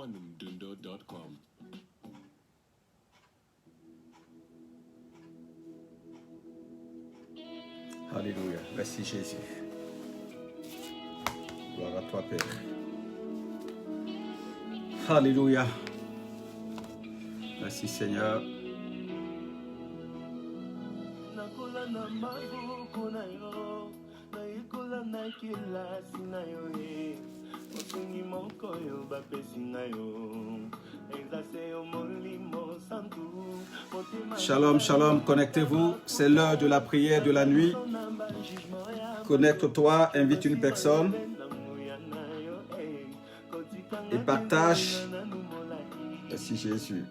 on Dundo.com. Alléluia. Merci Jésus. Gloire à toi, Père. Alléluia. Merci Seigneur. Shalom, shalom, connectez-vous. C'est l'heure de la prière de la nuit. Connecte-toi, invite une personne et partage. Merci Jésus.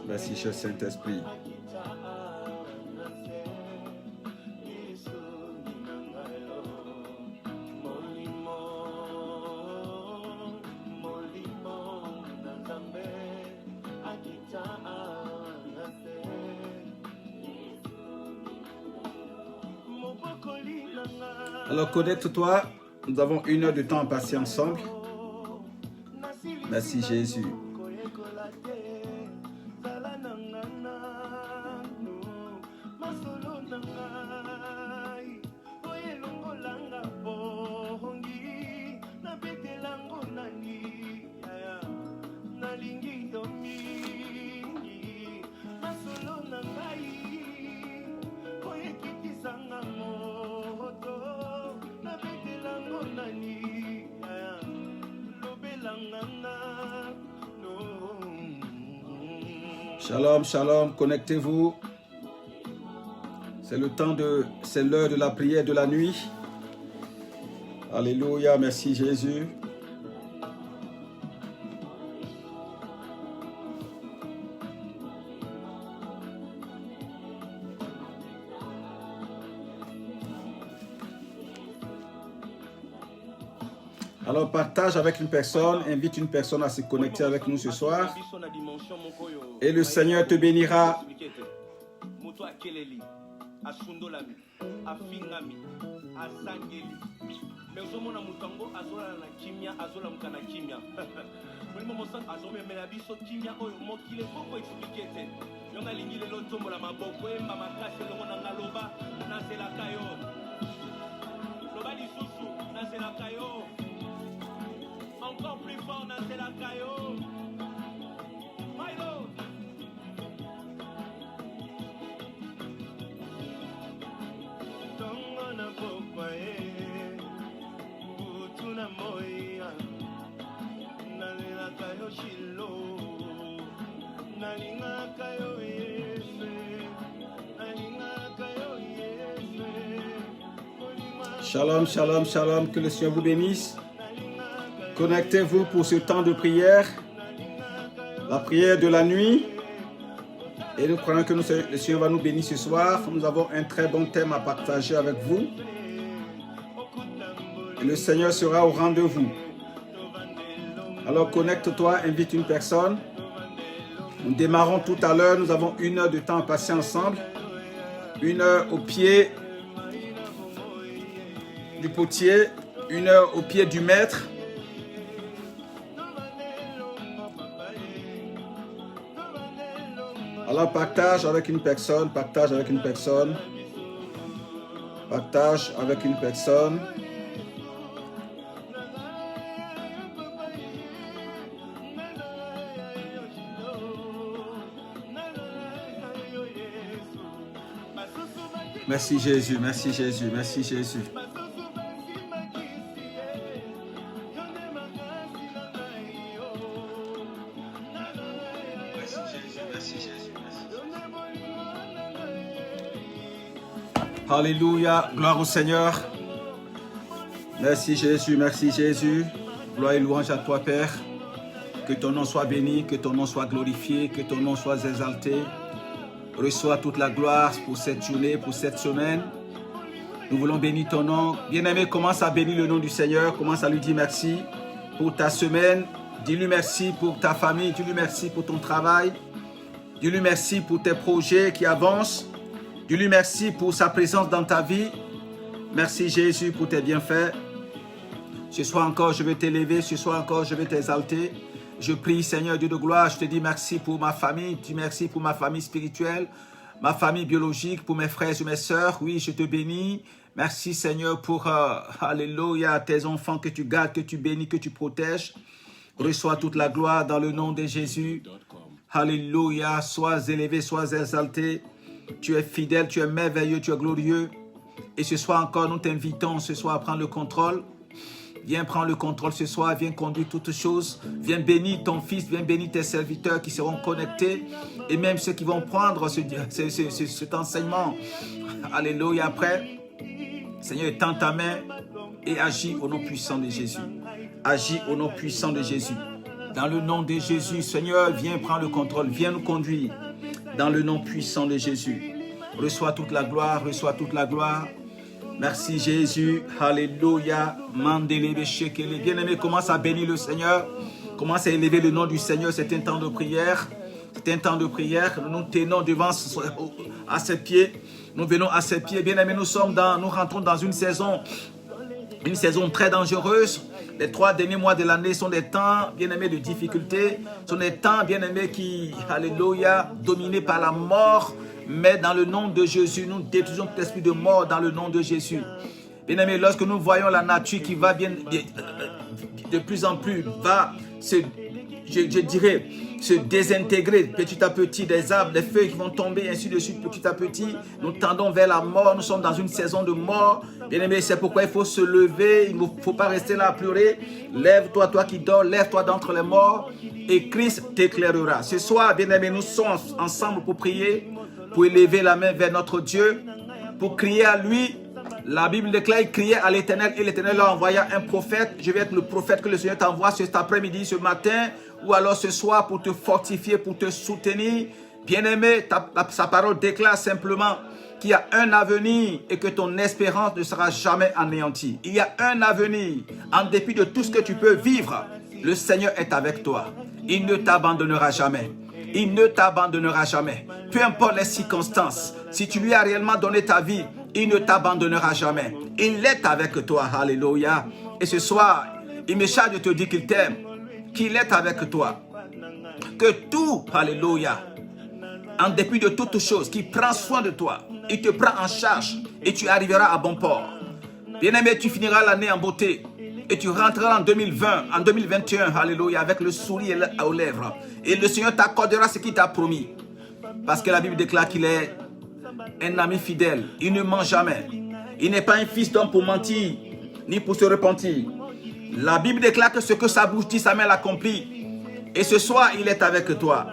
Merci cher Saint-Esprit. Alors connecte-toi, nous avons 1 heure de temps à passer ensemble. Merci Jésus. Shalom, shalom, connectez-vous. C'est l'heure de la prière de la nuit. Alléluia, merci Jésus. Alors partage avec une personne, invite une personne à se connecter avec nous ce soir. Et le Seigneur te bénira. Encore plus fort, Nancé Lakayo. My Lord. Tongo na pokwa utuna moya. Nalela kayo shilo. Nalinga kayo yese. Nalinga kayo yese. Shalom, shalom, shalom, que le Seigneur vous bénisse. Connectez-vous pour ce temps de prière, la prière de la nuit. Et nous croyons que le Seigneur va nous bénir ce soir. Nous avons un très bon thème à partager avec vous. Et le Seigneur sera au rendez-vous. Alors connecte-toi, invite une personne. Nous démarrons tout à l'heure. Nous avons 1 heure de temps à passer ensemble. 1 heure au pied du potier, 1 heure au pied du maître. Alors partage avec une personne, partage avec une personne, partage avec une personne. Merci Jésus, merci Jésus, merci Jésus. Alléluia, gloire au Seigneur. Merci Jésus, merci Jésus. Gloire et louange à toi Père. Que ton nom soit béni, que ton nom soit glorifié, que ton nom soit exalté. Reçois toute la gloire pour cette journée, pour cette semaine. Nous voulons bénir ton nom. Bien-aimé, commence à bénir le nom du Seigneur. Commence à lui dire merci pour ta semaine. Dis-lui merci pour ta famille. Dis-lui merci pour ton travail. Dis-lui merci pour tes projets qui avancent. Dis-lui merci pour sa présence dans ta vie. Merci Jésus pour tes bienfaits. Ce soir encore, je vais t'élever. Ce soir encore, je vais t'exalter. Je prie, Seigneur Dieu de gloire, je te dis merci pour ma famille. Je te dis merci pour ma famille spirituelle, ma famille biologique, pour mes frères et mes sœurs. Oui, je te bénis. Merci, Seigneur, pour, alléluia, tes enfants que tu gardes, que tu bénis, que tu protèges. Reçois toute la gloire dans le nom de Jésus. Alléluia, sois élevé, sois exalté. Tu es fidèle, tu es merveilleux, tu es glorieux. Et ce soir encore, nous t'invitons ce soir à prendre le contrôle. Viens prendre le contrôle ce soir, viens conduire toutes choses. Viens bénir ton fils, viens bénir tes serviteurs qui seront connectés. Et même ceux qui vont prendre cet enseignement. Alléluia, après. Seigneur, étends ta main et agis au nom puissant de Jésus. Agis au nom puissant de Jésus. Dans le nom de Jésus, Seigneur, viens prendre le contrôle, viens nous conduire. Dans le nom puissant de Jésus. Reçois toute la gloire, reçois toute la gloire. Merci Jésus, alléluia, bien-aimé, commence à bénir le Seigneur, commence à élever le nom du Seigneur, c'est un temps de prière, c'est un temps de prière, nous tenons devant à ses pieds, nous venons à ses pieds, bien-aimé, nous rentrons dans une saison très dangereuse. Les 3 derniers mois de l'année sont des temps, bien-aimés, de difficultés, sont des temps, bien-aimés, qui, alléluia, dominés par la mort. Mais dans le nom de Jésus, nous détruisons tout esprit de mort dans le nom de Jésus. Bien-aimés, lorsque nous voyons la nature qui va bien de plus en plus, va se, je dirais, se désintégrer petit à petit, des arbres, des feuilles qui vont tomber, ainsi de suite, petit à petit, nous tendons vers la mort, nous sommes dans une saison de mort. Bien-aimés, c'est pourquoi il faut se lever, il ne faut pas rester là à pleurer. Lève-toi, toi qui dors, lève-toi d'entre les morts et Christ t'éclairera. Ce soir, bien-aimés, nous sommes ensemble pour prier, pour élever la main vers notre Dieu, pour crier à lui. La Bible déclare, il criait à l'Éternel et l'Éternel a envoyé un prophète. Je vais être le prophète que le Seigneur t'envoie cet après-midi, ce matin, ou alors ce soir pour te fortifier, pour te soutenir. Bien-aimé, sa parole déclare simplement qu'il y a un avenir et que ton espérance ne sera jamais anéantie. Il y a un avenir, en dépit de tout ce que tu peux vivre, le Seigneur est avec toi. Il ne t'abandonnera jamais. Il ne t'abandonnera jamais. Peu importe les circonstances, si tu lui as réellement donné ta vie, il ne t'abandonnera jamais. Il est avec toi. Alléluia. Et ce soir, il me charge de te dire qu'il t'aime, qu'il est avec toi. Que tout, alléluia, en dépit de toutes choses, qu'il prend soin de toi. Il te prend en charge et tu arriveras à bon port. Bien-aimé, tu finiras l'année en beauté. Et tu rentreras en 2020, en 2021, alléluia, avec le sourire aux lèvres. Et le Seigneur t'accordera ce qu'il t'a promis. Parce que la Bible déclare qu'il est un ami fidèle. Il ne ment jamais. Il n'est pas un fils d'homme pour mentir, ni pour se repentir. La Bible déclare que ce que sa bouche dit, sa main l'accomplit. Et ce soir, il est avec toi.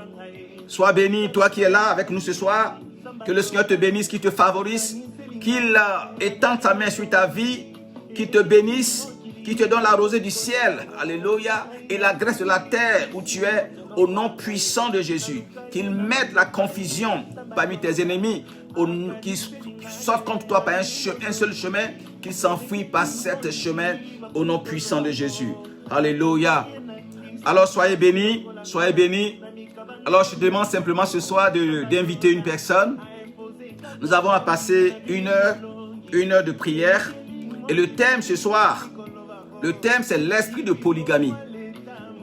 Sois béni, toi qui es là avec nous ce soir. Que le Seigneur te bénisse, qu'il te favorise, qu'il étende sa main sur ta vie, qu'il te bénisse, qui te donne la rosée du ciel, alléluia, et la graisse de la terre où tu es, au nom puissant de Jésus. Qu'il mette la confusion parmi tes ennemis, qui sortent contre toi par un seul chemin, qu'ils s'enfuient par 7 chemins, au nom puissant de Jésus. Alléluia. Alors soyez bénis, soyez bénis. Alors je demande simplement ce soir d'inviter une personne. Nous avons à passer une heure de prière. Et le thème ce soir, le thème, c'est l'esprit de polygamie.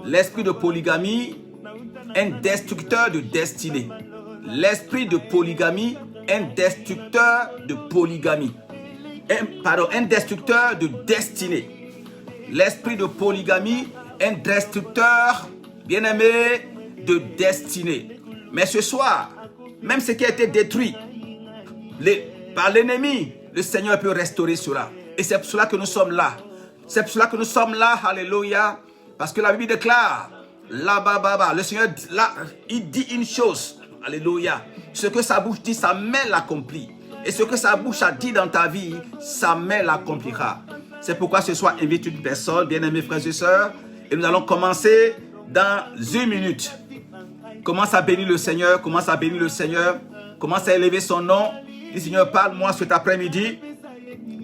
L'esprit de polygamie, un destructeur de destinée. L'esprit de polygamie, un destructeur de polygamie. Un destructeur de destinée. L'esprit de polygamie, un destructeur, bien-aimé, de destinée. Mais ce soir, même ce qui a été détruit par l'ennemi, le Seigneur peut restaurer cela. Et c'est pour cela que nous sommes là. C'est pour cela que nous sommes là, alléluia, parce que la Bible déclare, là-bas, le Seigneur, là, il dit une chose, alléluia, ce que sa bouche dit, sa main l'accomplit. Et ce que sa bouche a dit dans ta vie, sa main l'accomplira. C'est pourquoi ce soir, invite une personne, bien-aimés frères et sœurs, et nous allons commencer dans 1 minute. Commence à bénir le Seigneur, commence à bénir le Seigneur, commence à élever son nom. Dis, Seigneur, parle-moi cet après-midi.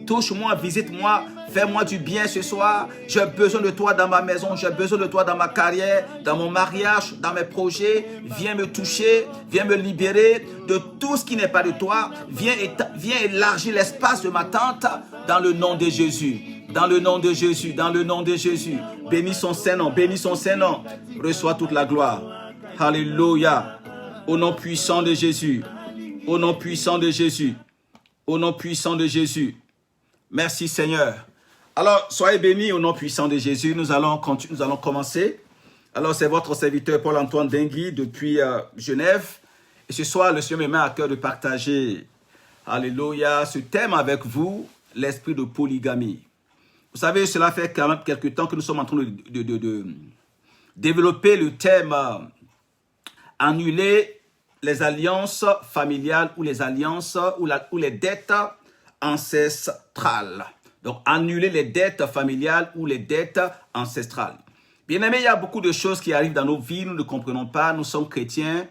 Touche-moi, visite-moi, fais-moi du bien ce soir. J'ai besoin de toi dans ma maison, j'ai besoin de toi dans ma carrière, dans mon mariage, dans mes projets. Viens me toucher, viens me libérer de tout ce qui n'est pas de toi. Viens élargir l'espace de ma tente dans le nom de Jésus. Dans le nom de Jésus, dans le nom de Jésus. Bénis son Saint-Nom, bénis son Saint-Nom. Reçois toute la gloire. Alléluia. Au nom puissant de Jésus. Au nom puissant de Jésus. Au nom puissant de Jésus. Merci Seigneur. Alors, soyez bénis au nom puissant de Jésus. Nous allons commencer. Alors, c'est votre serviteur Paul-Antoine Dengui depuis Genève. Et ce soir, le Seigneur me met à cœur de partager, alléluia, ce thème avec vous, l'esprit de polygamie. Vous savez, cela fait quand même quelque temps que nous sommes en train de développer le thème annuler les alliances familiales ou les alliances ou les dettes ancestrales. Donc, annuler les dettes familiales ou les dettes ancestrales. Bien aimé, il y a beaucoup de choses qui arrivent dans nos vies, nous ne comprenons pas, nous sommes chrétiens.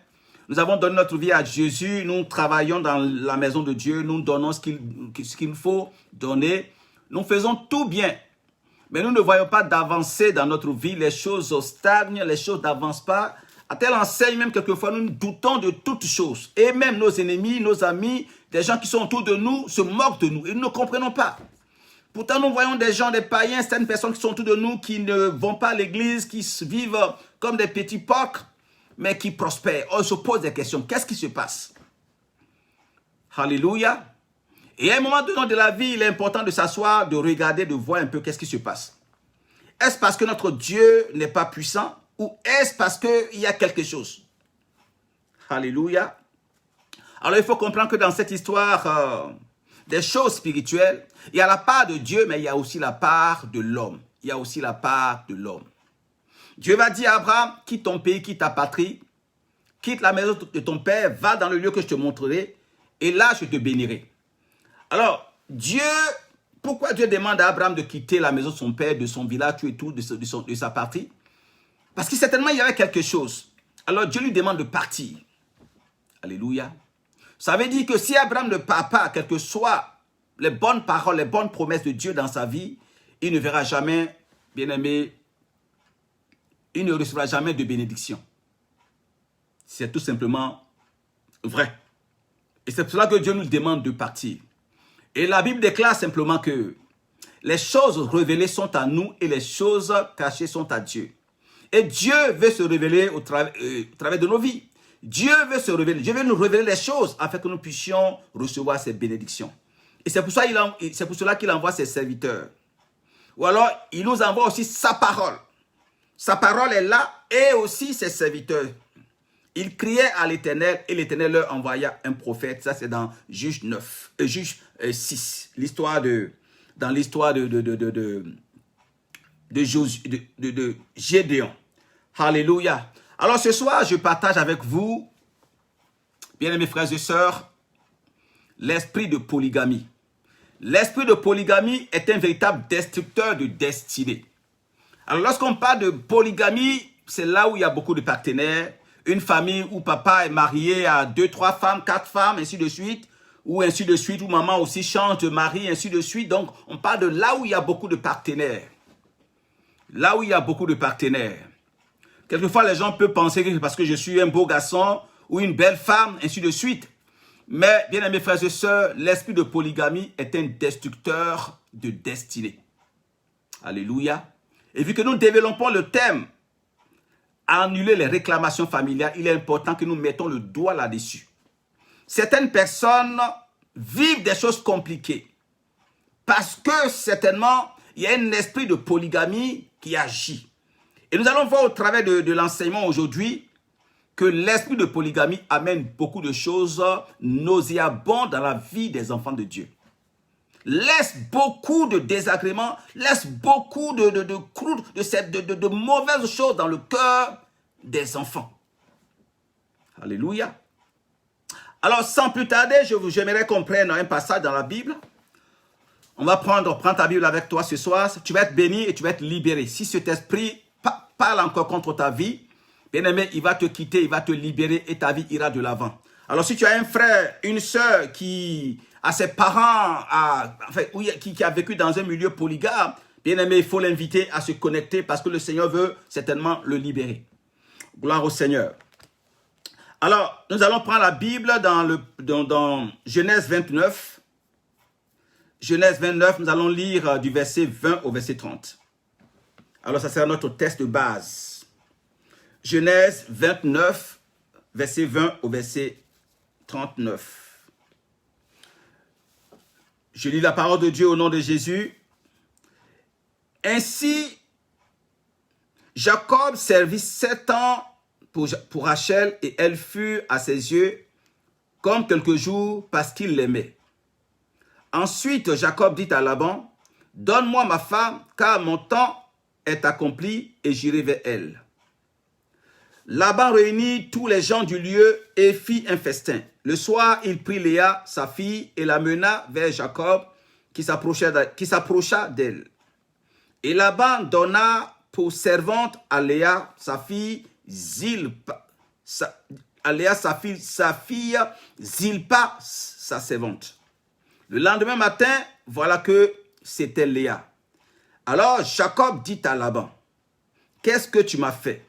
Nous avons donné notre vie à Jésus, nous travaillons dans la maison de Dieu, nous donnons ce qu'il nous faut donner. Nous faisons tout bien, mais nous ne voyons pas d'avancée dans notre vie, les choses stagnent, les choses n'avancent pas. À telle enseigne, même quelquefois, nous doutons de toutes choses. Et même nos ennemis, nos amis, des gens qui sont autour de nous se moquent de nous et nous ne comprenons pas. Pourtant, nous voyons des gens, des païens, certaines personnes qui sont autour de nous, qui ne vont pas à l'église, qui vivent comme des petits porcs, mais qui prospèrent. On se pose des questions. Qu'est-ce qui se passe? Alléluia. Et à un moment donné de la vie, il est important de s'asseoir, de regarder, de voir un peu qu'est-ce qui se passe. Est-ce parce que notre Dieu n'est pas puissant ou est-ce parce qu'il y a quelque chose? Alléluia. Alors, il faut comprendre que dans cette histoire des choses spirituelles, il y a la part de Dieu, mais il y a aussi la part de l'homme. Il y a aussi la part de l'homme. Dieu va dire à Abraham, quitte ton pays, quitte ta patrie, quitte la maison de ton père, va dans le lieu que je te montrerai, et là je te bénirai. Alors, Dieu, pourquoi Dieu demande à Abraham de quitter la maison de son père, de son village, tout et tout, de sa patrie? Parce que certainement il y avait quelque chose. Alors Dieu lui demande de partir. Alléluia. Ça veut dire que si Abraham ne part pas, quelles que soient les bonnes paroles, les bonnes promesses de Dieu dans sa vie, il ne verra jamais, bien aimé, il ne recevra jamais de bénédiction. C'est tout simplement vrai. Et c'est pour cela que Dieu nous demande de partir. Et la Bible déclare simplement que les choses révélées sont à nous et les choses cachées sont à Dieu. Et Dieu veut se révéler au travers de nos vies. Dieu veut se révéler. Dieu veut nous révéler les choses afin que nous puissions recevoir ses bénédictions. Et c'est pour cela qu'il envoie ses serviteurs. Ou alors, il nous envoie aussi sa parole. Sa parole est là et aussi ses serviteurs. Ils criaient à l'Éternel et l'Éternel leur envoya un prophète. Ça, c'est dans Juge 6. Dans l'histoire de Gédéon. Alléluia. Alors ce soir, je partage avec vous, bien-aimés frères et sœurs, l'esprit de polygamie. L'esprit de polygamie est un véritable destructeur de destinée. Alors lorsqu'on parle de polygamie, c'est là où il y a beaucoup de partenaires. Une famille où papa est marié à 2, 3 femmes, 4 femmes, ainsi de suite. Ou ainsi de suite, où maman aussi change de mari, ainsi de suite. Donc on parle de là où il y a beaucoup de partenaires. Là où il y a beaucoup de partenaires. Quelquefois les gens peuvent penser que c'est parce que je suis un beau garçon ou une belle femme, ainsi de suite. Mais, bien aimés frères et sœurs, l'esprit de polygamie est un destructeur de destinée. Alléluia. Et vu que nous développons le thème annuler les réclamations familiales, il est important que nous mettons le doigt là-dessus. Certaines personnes vivent des choses compliquées parce que certainement, il y a un esprit de polygamie qui agit. Et nous allons voir au travers de l'enseignement aujourd'hui que l'esprit de polygamie amène beaucoup de choses nauséabondes dans la vie des enfants de Dieu. Laisse beaucoup de désagréments, laisse beaucoup de mauvaises choses dans le cœur des enfants. Alléluia. Alors, sans plus tarder, j'aimerais qu'on prenne un passage dans la Bible. On va prendre ta Bible avec toi ce soir. Tu vas être béni et tu vas être libéré. Si cet esprit parle encore contre ta vie, bien aimé, il va te quitter, il va te libérer et ta vie ira de l'avant. Alors, si tu as un frère, une sœur qui a ses parents, qui a vécu dans un milieu polygame, bien aimé, il faut l'inviter à se connecter parce que le Seigneur veut certainement le libérer. Gloire au Seigneur. Alors, nous allons prendre la Bible dans Genèse 29. Genèse 29, nous allons lire du verset 20 au verset 30. Alors, ça sera notre texte de base. Genèse 29, verset 20 au verset 39. Je lis la parole de Dieu au nom de Jésus. Ainsi, Jacob servit 7 ans pour Rachel et elle fut à ses yeux comme quelques jours parce qu'il l'aimait. Ensuite, Jacob dit à Laban, « Donne-moi ma femme, car mon temps est accompli et j'irai vers elle. » Laban réunit tous les gens du lieu et fit un festin. Le soir, il prit Léa, sa fille, et la mena vers Jacob, qui s'approcha d'elle. Et Laban donna pour servante à Léa, sa fille, Zilpa, sa fille Zilpa, sa servante. Le lendemain matin, voilà que c'était Léa. Alors Jacob dit à Laban, « Qu'est-ce que tu m'as fait?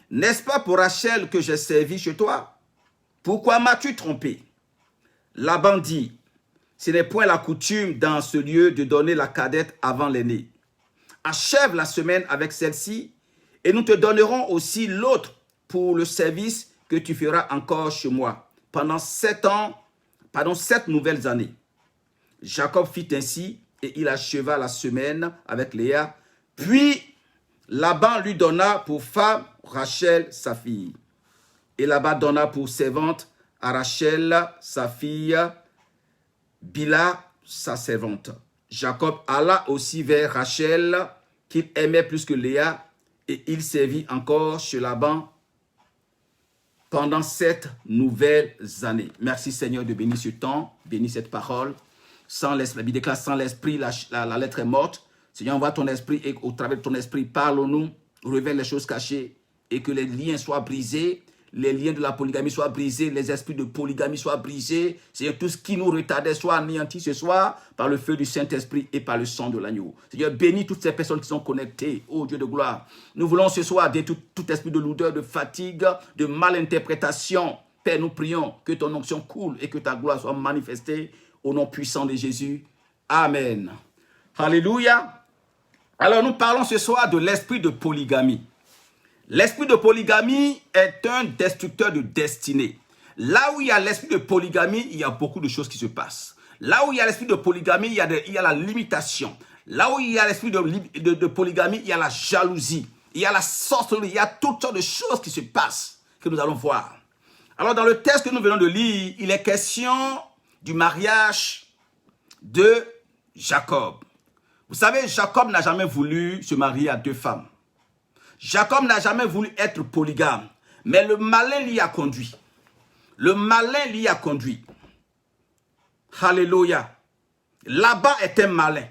N'est-ce pas pour Rachel que j'ai servi chez toi? Pourquoi m'as-tu trompé? » Laban dit, « Ce n'est point la coutume dans ce lieu de donner la cadette avant l'aînée. Achève la semaine avec celle-ci, et nous te donnerons aussi l'autre pour le service que tu feras encore chez moi pendant 7 nouvelles années. » Jacob fit ainsi, et il acheva la semaine avec Léa. Puis Laban lui donna pour femme Rachel, sa fille. Et Laban donna pour servante à Rachel, sa fille, Bila, sa servante. Jacob alla aussi vers Rachel, qu'il aimait plus que Léa, et il servit encore chez Laban pendant 7 nouvelles années. Merci Seigneur de bénir ce temps, bénir cette parole. Sans l'esprit, la Bible déclare, sans l'esprit, la lettre est morte. Seigneur, envoie ton esprit et au travers de ton esprit, parle-nous, révèle les choses cachées et que les liens soient brisés, les liens de la polygamie soient brisés, les esprits de polygamie soient brisés. Seigneur, tout ce qui nous retardait soit anéanti ce soir par le feu du Saint-Esprit et par le sang de l'agneau. Seigneur, bénis toutes ces personnes qui sont connectées, ô Dieu de gloire. Nous voulons ce soir détruire tout esprit de lourdeur, de fatigue, de malinterprétation. Père, nous prions que ton onction coule et que ta gloire soit manifestée au nom puissant de Jésus. Amen. Alléluia. Alors nous parlons ce soir de l'esprit de polygamie. L'esprit de polygamie est un destructeur de destinée. Là où il y a l'esprit de polygamie, il y a beaucoup de choses qui se passent. Là où il y a l'esprit de polygamie, il y a la limitation. Là où il y a l'esprit de polygamie, il y a la jalousie. Il y a la sorcellerie. Il y a toutes sortes de choses qui se passent que nous allons voir. Alors dans le texte que nous venons de lire, il est question du mariage de Jacob. Vous savez, Jacob n'a jamais voulu se marier à 2 femmes. Jacob n'a jamais voulu être polygame. Mais le malin l'y a conduit. Le malin l'y a conduit. Alléluia. Laban est un malin.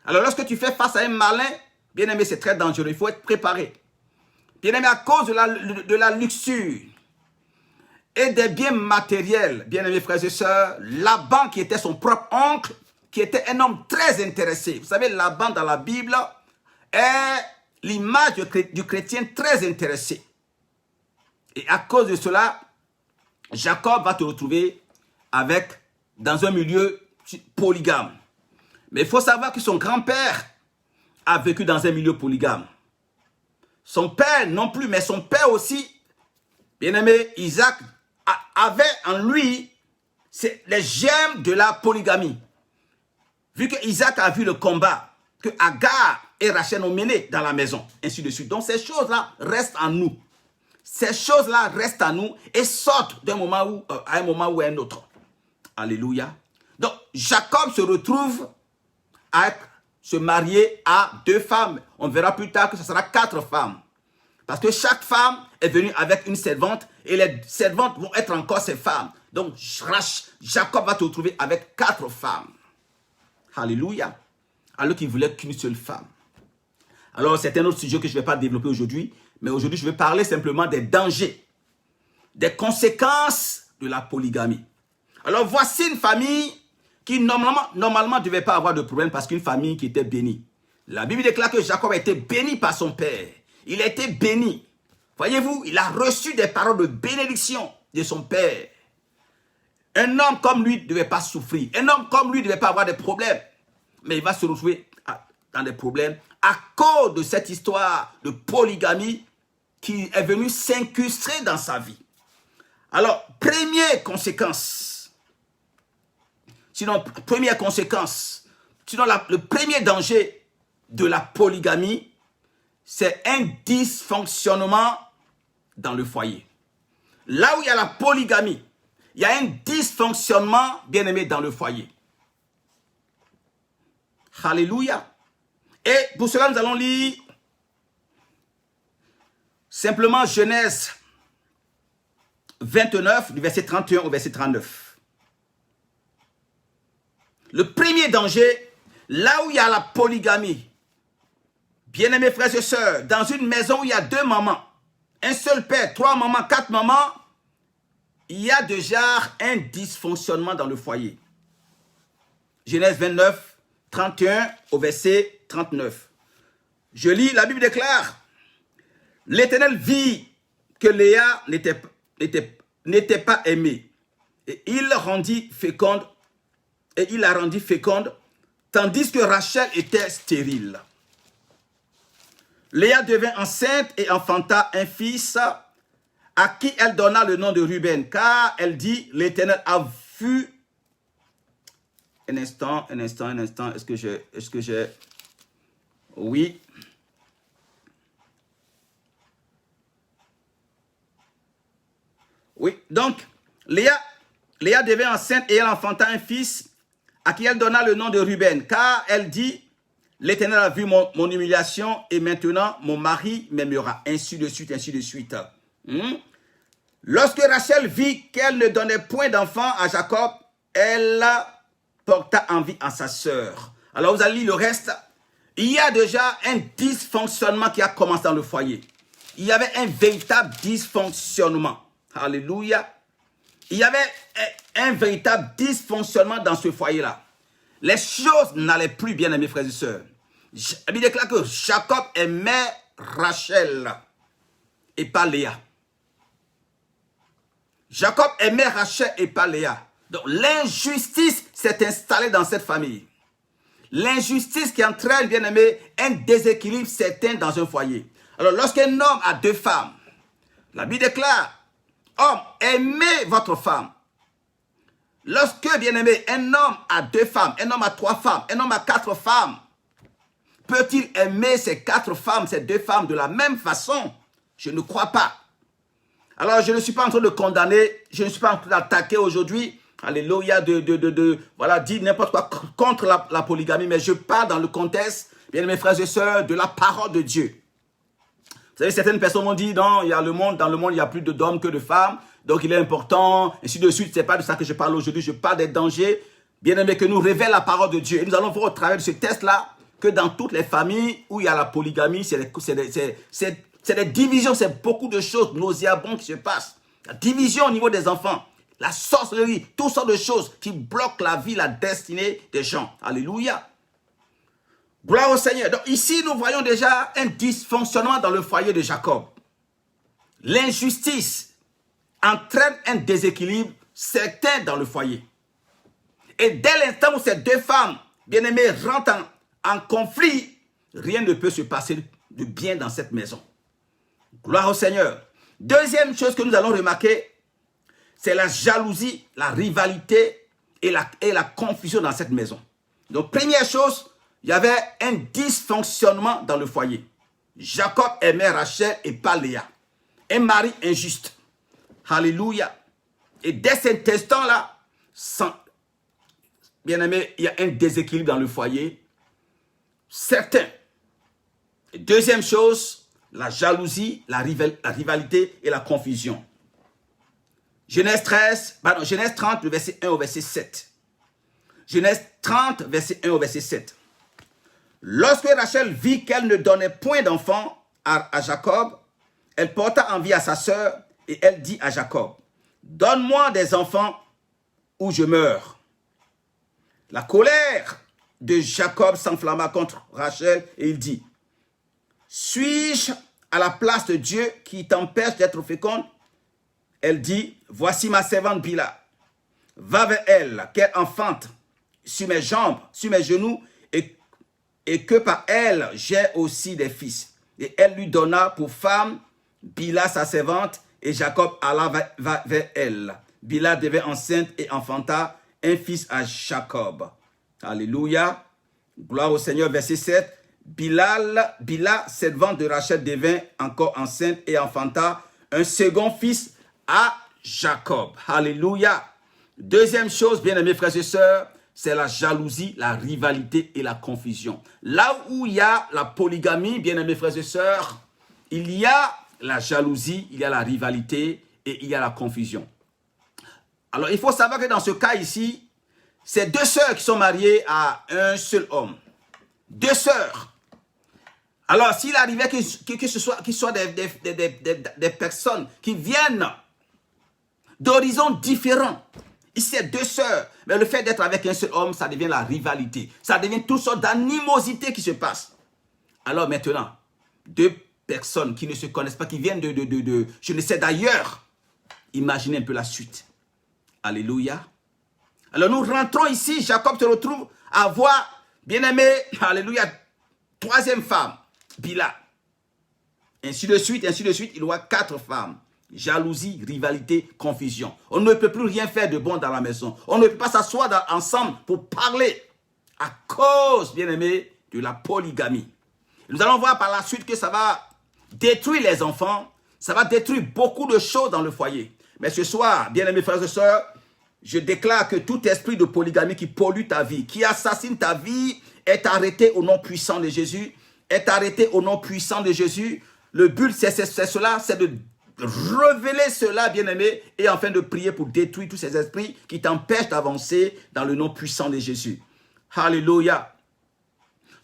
Alors lorsque tu fais face à un malin, bien aimé, c'est très dangereux. Il faut être préparé. Bien aimé, à cause de la luxure et des biens matériels, bien aimés frères et sœurs, Laban qui était son propre oncle, qui était un homme très intéressé. Vous savez, Laban dans la Bible est l'image du chrétien très intéressé. Et à cause de cela, Jacob va te retrouver dans un milieu polygame. Mais il faut savoir que son grand-père a vécu dans un milieu polygame. Son père non plus, mais son père aussi, bien aimé, Isaac, avait en lui les germes de la polygamie. Vu que Isaac a vu le combat que Agar et Rachel ont mené dans la maison, ainsi de suite. Donc ces choses-là restent en nous. Ces choses-là restent en nous et sortent à un moment ou à un autre. Alléluia. Donc Jacob se retrouve à se marier à 2 femmes. On verra plus tard que ce sera 4 femmes. Parce que chaque femme est venue avec une servante et les servantes vont être encore ses femmes. Donc Jacob va se retrouver avec 4 femmes. Alléluia. Alors qu'il voulait qu'une seule femme. Alors c'est un autre sujet que je ne vais pas développer aujourd'hui. Mais aujourd'hui je vais parler simplement des dangers, des conséquences de la polygamie. Alors voici une famille qui normalement ne devait pas avoir de problème parce qu'une famille qui était bénie. La Bible déclare que Jacob a été béni par son père. Il a été béni. Voyez-vous, il a reçu des paroles de bénédiction de son père. Un homme comme lui ne devait pas souffrir. Un homme comme lui ne devait pas avoir des problèmes. Mais il va se retrouver dans des problèmes à cause de cette histoire de polygamie qui est venue s'incruster dans sa vie. Alors, première conséquence, le premier danger de la polygamie, c'est un dysfonctionnement dans le foyer. Là où il y a la polygamie, il y a un dysfonctionnement, bien aimé, dans le foyer. Alléluia. Et pour cela, nous allons lire simplement Genèse 29, du verset 31 au verset 39. Le premier danger, là où il y a la polygamie, bien-aimés frères et sœurs, dans une maison où il y a 2 mamans, un seul père, 3 mamans, 4 mamans, il y a déjà un dysfonctionnement dans le foyer. Genèse 29, 31 au verset 39. Je lis, la Bible déclare, l'Éternel vit que Léa n'était pas aimée, et il la rendit féconde, tandis que Rachel était stérile. Léa devint enceinte et enfanta un fils à qui elle donna le nom de Ruben, car elle dit, l'Éternel a vu... Un instant, est-ce que j'ai... Oui. Oui, donc, Léa devint enceinte et elle enfanta un fils à qui elle donna le nom de Ruben, car elle dit, l'Éternel a vu mon humiliation et maintenant mon mari m'aimera, ainsi de suite, ainsi de suite. Lorsque Rachel vit qu'elle ne donnait point d'enfant à Jacob, elle porta envie à sa sœur. Alors vous allez lire le reste. Il y a déjà un dysfonctionnement qui a commencé dans le foyer. Il y avait un véritable dysfonctionnement. Alléluia. Il y avait un véritable dysfonctionnement dans ce foyer-là. Les choses n'allaient plus bien, mes frères et sœurs. Il déclare que Jacob aimait Rachel et pas Léa. Jacob aimait Rachel et pas Léa. Donc l'injustice s'est installée dans cette famille. L'injustice qui entraîne, bien aimé, un déséquilibre certain dans un foyer. Alors lorsqu'un homme a 2 femmes, la Bible déclare, homme, aimez votre femme. Lorsque, bien aimé, un homme a 2 femmes, un homme a 3 femmes, un homme a 4 femmes, peut-il aimer ces 4 femmes, ces 2 femmes de la même façon? Je ne crois pas. Alors, je ne suis pas en train de condamner, je ne suis pas en train d'attaquer aujourd'hui, alléluia, voilà, dire n'importe quoi contre la polygamie, mais je parle dans le contexte, bien mes frères et sœurs, de la parole de Dieu. Vous savez, certaines personnes m'ont dit, non, dans le monde, il y a plus d'hommes que de femmes, donc il est important, ainsi de suite. C'est pas de ça que je parle aujourd'hui, je parle des dangers, bien aimé, que nous révèle la parole de Dieu. Et nous allons voir au travers de ce test-là, que dans toutes les familles où il y a la polygamie, c'est des divisions, c'est beaucoup de choses nauséabondes qui se passent. La division au niveau des enfants, la sorcellerie, toutes sortes de choses qui bloquent la vie, la destinée des gens. Alléluia. Gloire au Seigneur. Donc ici, nous voyons déjà un dysfonctionnement dans le foyer de Jacob. L'injustice entraîne un déséquilibre certain dans le foyer. Et dès l'instant où ces 2 femmes, bien-aimées, rentrent en conflit, rien ne peut se passer de bien dans cette maison. Gloire au Seigneur. Deuxième chose que nous allons remarquer, c'est la jalousie, la rivalité et la confusion dans cette maison. Donc, première chose, il y avait un dysfonctionnement dans le foyer. Jacob aimait Rachel et pas Léa. Un mari injuste. Alléluia. Et dès cet instant-là, bien aimé, il y a un déséquilibre dans le foyer. Certain. Et deuxième chose, la jalousie, la rivalité et la confusion. Genèse 30, le verset 1 au verset 7. Genèse 30, verset 1 au verset 7. Lorsque Rachel vit qu'elle ne donnait point d'enfant à Jacob, elle porta envie à sa sœur et elle dit à Jacob, « Donne-moi des enfants ou je meurs. » La colère de Jacob s'enflamma contre Rachel et il dit, « Suis-je à la place de Dieu qui t'empêche d'être féconde? » Elle dit, « Voici ma servante Bila. va vers elle, qu'elle enfante sur mes jambes, sur mes genoux, et que par elle, j'ai aussi des fils. Et elle lui donna pour femme Bila sa servante, et Jacob alla vers elle. Bila devint enceinte et enfanta un fils à Jacob. Alléluia. Gloire au Seigneur. Verset 7. Bila, servante de Rachel, devint encore enceinte et enfanta un second fils à Jacob. Alléluia. Deuxième chose, bien-aimés frères et sœurs, c'est la jalousie, la rivalité et la confusion. Là où il y a la polygamie, bien-aimés frères et sœurs, il y a la jalousie, il y a la rivalité et il y a la confusion. Alors, il faut savoir que dans ce cas ici, c'est deux sœurs qui sont mariées à un seul homme. Deux sœurs. Alors, s'il arrivait que ce soit des personnes qui viennent d'horizons différents, ici, c'est deux sœurs, mais le fait d'être avec un seul homme, ça devient la rivalité. Ça devient toutes sortes d'animosités qui se passent. Alors maintenant, deux personnes qui ne se connaissent pas, qui viennent de je ne sais d'ailleurs, imaginez un peu la suite. Alléluia. Alors nous rentrons ici, Jacob se retrouve à voir, bien-aimé, alléluia, troisième femme, Bila. Ainsi de suite, il voit quatre femmes. Jalousie, rivalité, confusion. On ne peut plus rien faire de bon dans la maison. On ne peut pas s'asseoir ensemble pour parler à cause, bien-aimé, de la polygamie. Nous allons voir par la suite que ça va détruire les enfants, ça va détruire beaucoup de choses dans le foyer. Mais ce soir, bien-aimés frères et sœurs, je déclare que tout esprit de polygamie qui pollue ta vie, qui assassine ta vie, est arrêté au nom puissant de Jésus, est arrêté au nom puissant de Jésus. Le but, c'est cela, c'est de révéler cela, bien-aimé, et enfin de prier pour détruire tous ces esprits qui t'empêchent d'avancer dans le nom puissant de Jésus. Alléluia.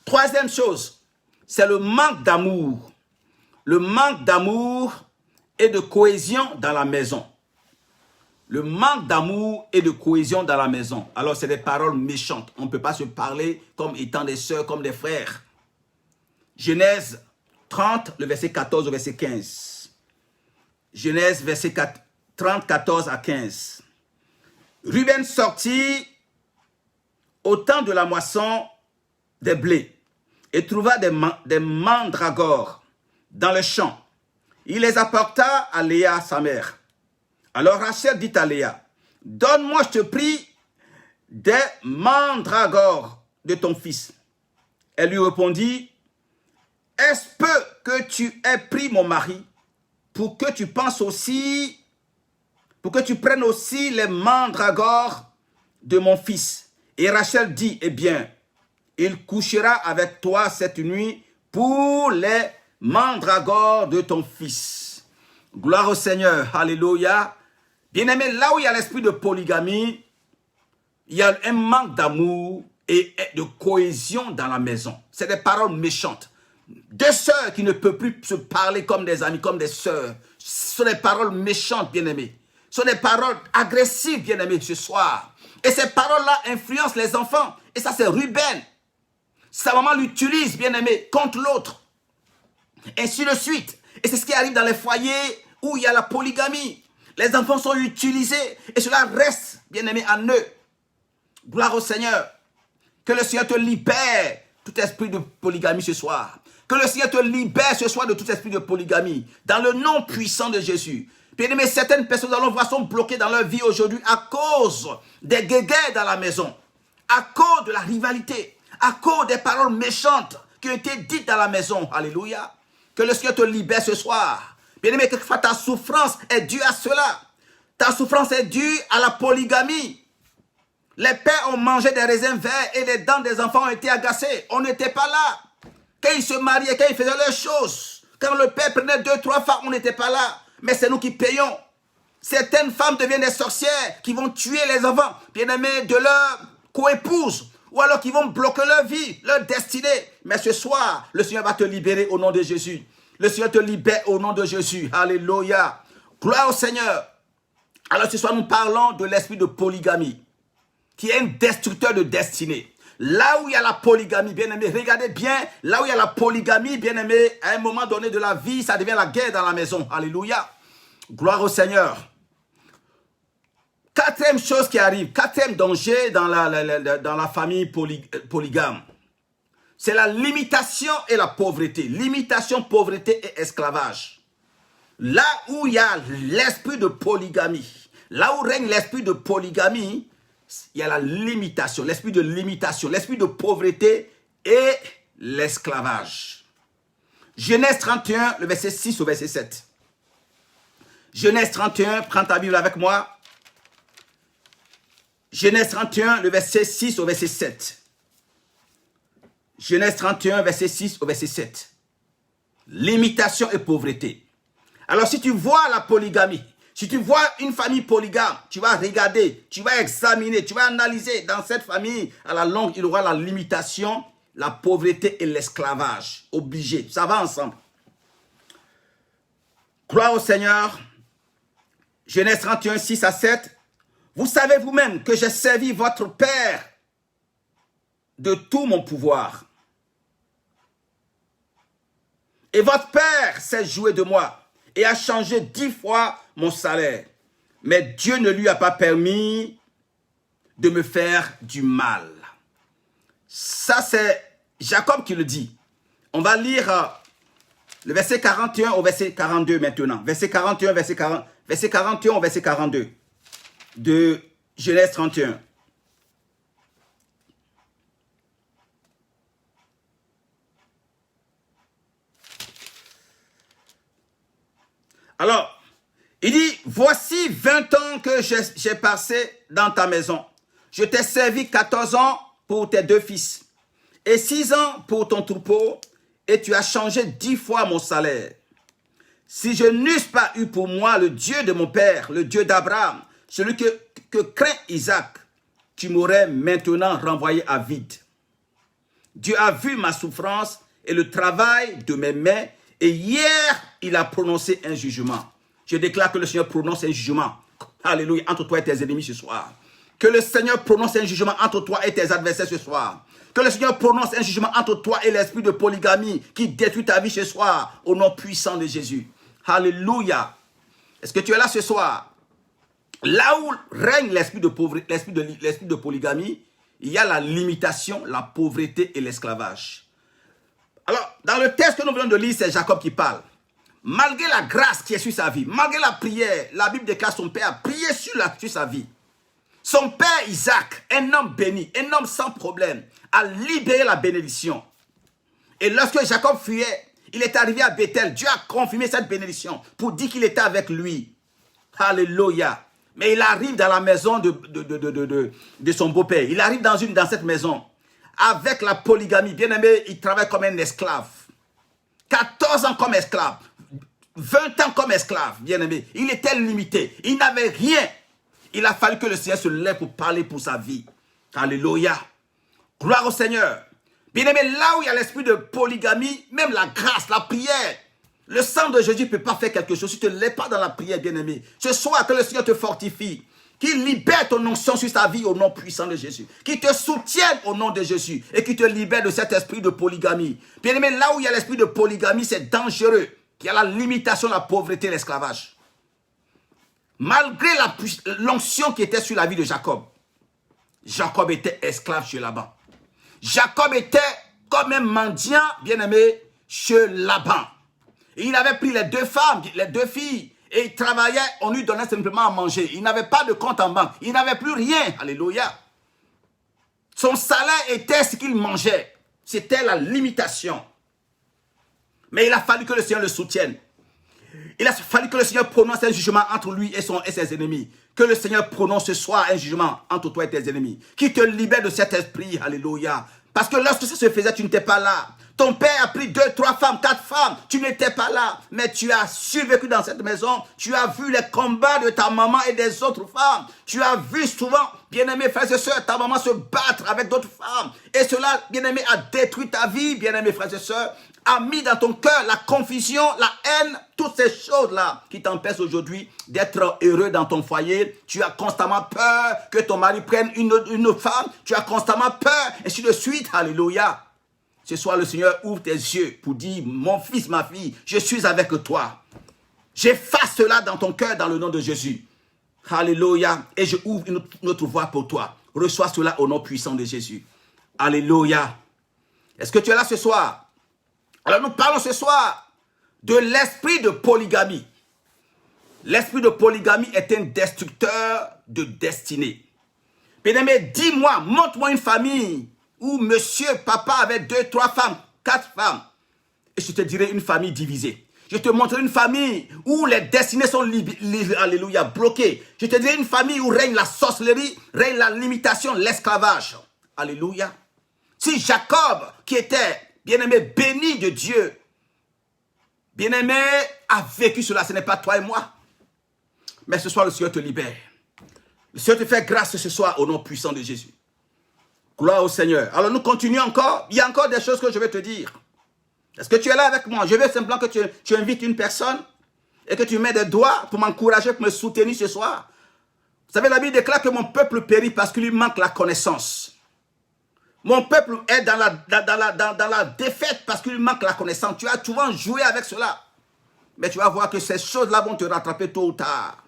Troisième chose, c'est le manque d'amour. Le manque d'amour et de cohésion dans la maison. Le manque d'amour et de cohésion dans la maison. Alors, c'est des paroles méchantes. On ne peut pas se parler comme étant des sœurs, comme des frères. Genèse 30, le verset 14 au verset 15. Genèse, verset 30, 14 à 15. Ruben sortit au temps de la moisson des blés et trouva des mandragores dans le champ. Il les apporta à Léa, sa mère. Alors Rachel dit à Léa, « Donne-moi, je te prie, des mandragores de ton fils. » Elle lui répondit, « Est-ce peu que tu aies pris mon mari pour que tu penses aussi, pour que tu prennes aussi les mandragores de mon fils? » Et Rachel dit, « Eh bien, il couchera avec toi cette nuit pour les mandragores de ton fils. » Gloire au Seigneur, alléluia. Bien-aimé, là où il y a l'esprit de polygamie, il y a un manque d'amour et de cohésion dans la maison. C'est des paroles méchantes. Deux sœurs qui ne peuvent plus se parler comme des amis, comme des sœurs. Ce sont des paroles méchantes, bien-aimés. Ce sont des paroles agressives, bien-aimés, ce soir. Et ces paroles-là influencent les enfants. Et ça, c'est Ruben. Sa maman l'utilise, bien-aimé, contre l'autre. Ainsi de suite. Et c'est ce qui arrive dans les foyers où il y a la polygamie. Les enfants sont utilisés et cela reste, bien-aimé, en eux. Gloire au Seigneur. Que le Seigneur te libère tout esprit de polygamie ce soir. Que le Seigneur te libère ce soir de tout esprit de polygamie. Dans le nom puissant de Jésus. Bien-aimé, certaines personnes, nous allons voir, sont bloquées dans leur vie aujourd'hui à cause des guéguerres dans la maison. À cause de la rivalité. À cause des paroles méchantes qui ont été dites dans la maison. Alléluia. Que le Seigneur te libère ce soir. Bien-aimé, quelquefois ta souffrance est due à cela. Ta souffrance est due à la polygamie. Les pères ont mangé des raisins verts et les dents des enfants ont été agacées. On n'était pas là. Quand ils se mariaient, quand ils faisaient leurs choses, quand le père prenait 2, 3 femmes, on n'était pas là. Mais c'est nous qui payons. Certaines femmes deviennent des sorcières qui vont tuer les enfants, bien-aimés, de leur coépouse. Ou alors qui vont bloquer leur vie, leur destinée. Mais ce soir, le Seigneur va te libérer au nom de Jésus. Le Seigneur te libère au nom de Jésus. Alléluia. Gloire au Seigneur. Alors ce soir, nous parlons de l'esprit de polygamie, qui est un destructeur de destinée. Là où il y a la polygamie, bien-aimé, regardez bien, là où il y a la polygamie, bien-aimé, à un moment donné de la vie, ça devient la guerre dans la maison. Alléluia. Gloire au Seigneur. Quatrième chose qui arrive, quatrième danger dans la famille polygame, c'est la limitation et la pauvreté. Limitation, pauvreté et esclavage. Là où il y a l'esprit de polygamie, là où règne l'esprit de polygamie, il y a la limitation, l'esprit de pauvreté et l'esclavage. Genèse 31, le verset 6 au verset 7. Genèse 31, prends ta Bible avec moi. Genèse 31, le verset 6 au verset 7. Genèse 31, verset 6 au verset 7. Limitation et pauvreté. Alors si tu vois la polygamie, si tu vois une famille polygame, tu vas regarder, tu vas examiner, tu vas analyser. Dans cette famille, à la longue, il y aura la limitation, la pauvreté et l'esclavage. Obligé. Ça va ensemble. Gloire au Seigneur. Genèse 31, 6 à 7. Vous savez vous-même que j'ai servi votre Père de tout mon pouvoir. Et votre Père s'est joué de moi et a changé 10 fois mon salaire. Mais Dieu ne lui a pas permis de me faire du mal. Ça, c'est Jacob qui le dit. On va lire le verset 41 au verset 42 maintenant. Verset 41, verset 41 au verset 42 de Genèse 31. Alors, il dit, voici 20 ans que j'ai passé dans ta maison. Je t'ai servi 14 ans pour tes 2 fils et 6 ans pour ton troupeau, et tu as changé 10 fois mon salaire. Si je n'eusse pas eu pour moi le Dieu de mon père, le Dieu d'Abraham, celui que craint Isaac, tu m'aurais maintenant renvoyé à vide. Dieu a vu ma souffrance et le travail de mes mains, et hier, il a prononcé un jugement. Je déclare que le Seigneur prononce un jugement. Alléluia, entre toi et tes ennemis ce soir. Que le Seigneur prononce un jugement entre toi et tes adversaires ce soir. Que le Seigneur prononce un jugement entre toi et l'esprit de polygamie qui détruit ta vie ce soir, au nom puissant de Jésus. Alléluia. Est-ce que tu es là ce soir? Là où règne l'esprit de polygamie, il y a la limitation, la pauvreté et l'esclavage. Alors, dans le texte que nous venons de lire, c'est Jacob qui parle. Malgré la grâce qui est sur sa vie, malgré la prière, la Bible déclare son père a prié sur sa vie. Son père Isaac, un homme béni, un homme sans problème, a libéré la bénédiction. Et lorsque Jacob fuyait, il est arrivé à Bethel. Dieu a confirmé cette bénédiction pour dire qu'il était avec lui. Alléluia. Mais il arrive dans la maison de son beau-père. Il arrive dans cette maison avec la polygamie. Bien aimé, il travaille comme un esclave. 14 ans comme esclave. 20 ans comme esclave, bien aimé. Il était limité. Il n'avait rien. Il a fallu que le Seigneur se lève pour parler pour sa vie. Alléluia. Gloire au Seigneur. Bien aimé, là où il y a l'esprit de polygamie, même la grâce, la prière, le sang de Jésus ne peut pas faire quelque chose si tu ne l'es pas dans la prière, bien aimé. Ce soir, que le Seigneur te fortifie, qu'il libère ton onction sur ta vie au nom puissant de Jésus, qu'il te soutienne au nom de Jésus et qu'il te libère de cet esprit de polygamie. Bien aimé, là où il y a l'esprit de polygamie, c'est dangereux. Il y a la limitation, la pauvreté, l'esclavage. Malgré l'onction qui était sur la vie de Jacob, Jacob était esclave chez Laban. Jacob était comme un mendiant, bien-aimé, chez Laban. Et il avait pris les 2 femmes, les 2 filles, et il travaillait, on lui donnait simplement à manger. Il n'avait pas de compte en banque, il n'avait plus rien. Alléluia. Son salaire était ce qu'il mangeait. C'était la limitation. Mais il a fallu que le Seigneur le soutienne. Il a fallu que le Seigneur prononce un jugement entre lui et ses ennemis. Que le Seigneur prononce ce soir un jugement entre toi et tes ennemis. Qui te libère de cet esprit. Alléluia. Parce que lorsque ça se faisait, tu n'étais pas là. Ton père a pris 2, 3 femmes, 4 femmes. Tu n'étais pas là. Mais tu as survécu dans cette maison. Tu as vu les combats de ta maman et des autres femmes. Tu as vu souvent, bien-aimés frères et sœurs, ta maman se battre avec d'autres femmes. Et cela, bien-aimé, a détruit ta vie, bien-aimés frères et sœurs. A mis dans ton cœur la confusion, la haine, toutes ces choses-là qui t'empêchent aujourd'hui d'être heureux dans ton foyer. Tu as constamment peur que ton mari prenne une autre femme. Tu as constamment peur, et ainsi de suite. Alléluia. Ce soir, le Seigneur ouvre tes yeux pour dire, mon fils, ma fille, je suis avec toi. J'efface cela dans ton cœur dans le nom de Jésus. Alléluia. Et je ouvre une autre voie pour toi. Reçois cela au nom puissant de Jésus. Alléluia. Est-ce que tu es là ce soir? Alors nous parlons ce soir de l'esprit de polygamie. L'esprit de polygamie est un destructeur de destinée. Bien-aimé, dis-moi, montre-moi une famille où monsieur, papa avait 2, 3 femmes, 4 femmes. Et je te dirai une famille divisée. Je te montrerai une famille où les destinées sont alléluia, bloquées. Je te dirai une famille où règne la sorcellerie, règne la limitation, l'esclavage. Alléluia. Si Jacob, qui était bien-aimé, béni de Dieu, bien-aimé, a vécu cela, ce n'est pas toi et moi. Mais ce soir, le Seigneur te libère. Le Seigneur te fait grâce ce soir au nom puissant de Jésus. Gloire au Seigneur. Alors nous continuons encore. Il y a encore des choses que je vais te dire. Est-ce que tu es là avec moi? Je veux simplement que tu invites une personne et que tu mets des doigts pour m'encourager, pour me soutenir ce soir. Vous savez, la Bible déclare que mon peuple périt parce qu'il lui manque la connaissance. Mon peuple est dans la défaite parce qu'il lui manque la connaissance. Tu vas souvent jouer avec cela. Mais tu vas voir que ces choses-là vont te rattraper tôt ou tard.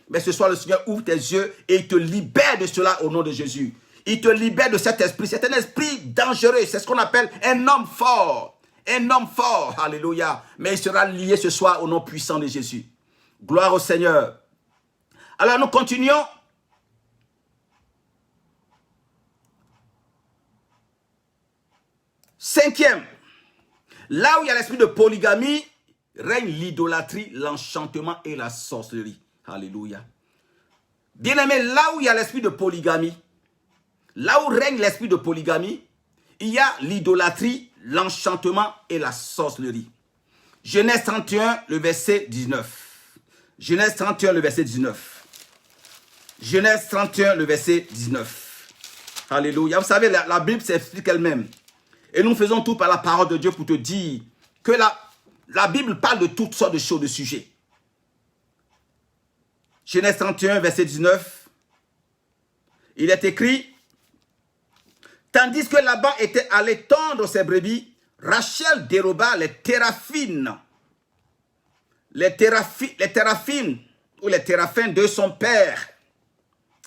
Mais ce soir, le Seigneur ouvre tes yeux et il te libère de cela au nom de Jésus. Il te libère de cet esprit. C'est un esprit dangereux. C'est ce qu'on appelle un homme fort. Un homme fort. Alléluia. Mais il sera lié ce soir au nom puissant de Jésus. Gloire au Seigneur. Alors nous continuons. Cinquième. Là où il y a l'esprit de polygamie, règne l'idolâtrie, l'enchantement et la sorcellerie. Alléluia. Bien-aimé, là où il y a l'esprit de polygamie, là où règne l'esprit de polygamie, il y a l'idolâtrie, l'enchantement et la sorcellerie. Genèse 31, le verset 19. Genèse 31, le verset 19. Genèse 31, le verset 19. Alléluia. Vous savez, la Bible s'explique elle-même. Et nous faisons tout par la parole de Dieu pour te dire que la Bible parle de toutes sortes de choses, de sujets. Genèse 31, verset 19. Il est écrit: tandis que Laban était allé tondre ses brebis, Rachel déroba les téraphines. Les téraphines ou les téraphins de son père.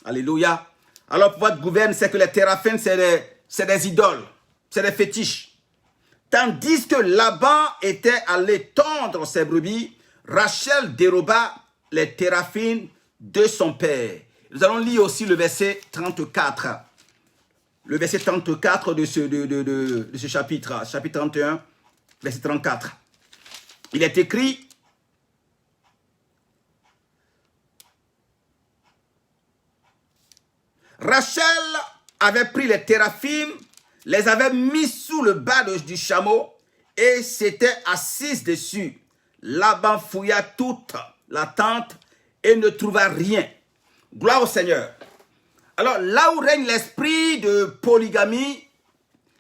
Alléluia. Alors pour votre gouverne, c'est que les téraphines, c'est des idoles. C'est des fétiches. Tandis que Laban était allé tondre ses brebis, Rachel déroba les téraphines de son père. Nous allons lire aussi le verset 34. Le verset 34 de ce chapitre, chapitre 31, verset 34. Il est écrit: Rachel avait pris les téraphines, les avait mis sous le bas du chameau et s'était assise dessus. Laban fouilla toute la tente et ne trouva rien. Gloire au Seigneur. Alors là où règne l'esprit de polygamie,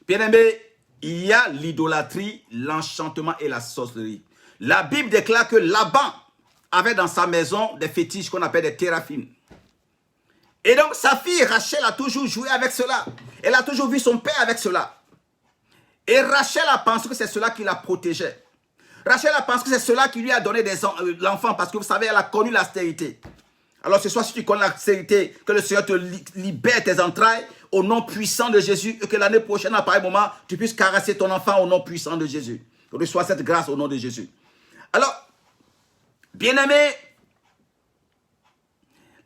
bien aimé, il y a l'idolâtrie, l'enchantement et la sorcellerie. La Bible déclare que Laban avait dans sa maison des fétiches qu'on appelle des téraphines. Et donc sa fille Rachel a toujours joué avec cela. Elle a toujours vu son père avec cela. Et Rachel a pensé que c'est cela qui la protégeait. Rachel a pensé que c'est cela qui lui a donné l'enfant, parce que vous savez, elle a connu l'austérité. Alors ce soir, si tu connais l'austérité, que le Seigneur te libère tes entrailles au nom puissant de Jésus, et que l'année prochaine, à pareil moment, tu puisses caresser ton enfant au nom puissant de Jésus. Reçois cette grâce au nom de Jésus. Alors, bien-aimé,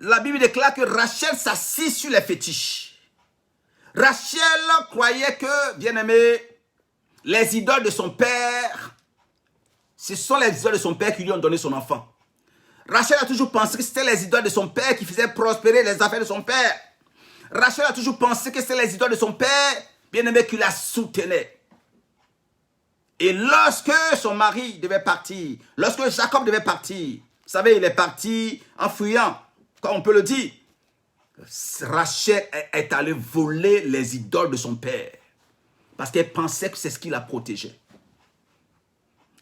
la Bible déclare que Rachel s'assit sur les fétiches. Rachel croyait que, bien-aimé, les idoles de son père, ce sont les idoles de son père qui lui ont donné son enfant. Rachel a toujours pensé que c'était les idoles de son père qui faisaient prospérer les affaires de son père. Rachel a toujours pensé que c'était les idoles de son père, bien-aimé, qui la soutenaient. Et lorsque son mari devait partir, lorsque Jacob devait partir, vous savez, il est parti en fuyant, comme on peut le dire. Rachel est allée voler les idoles de son père. Parce qu'elle pensait que c'est ce qui la protégeait.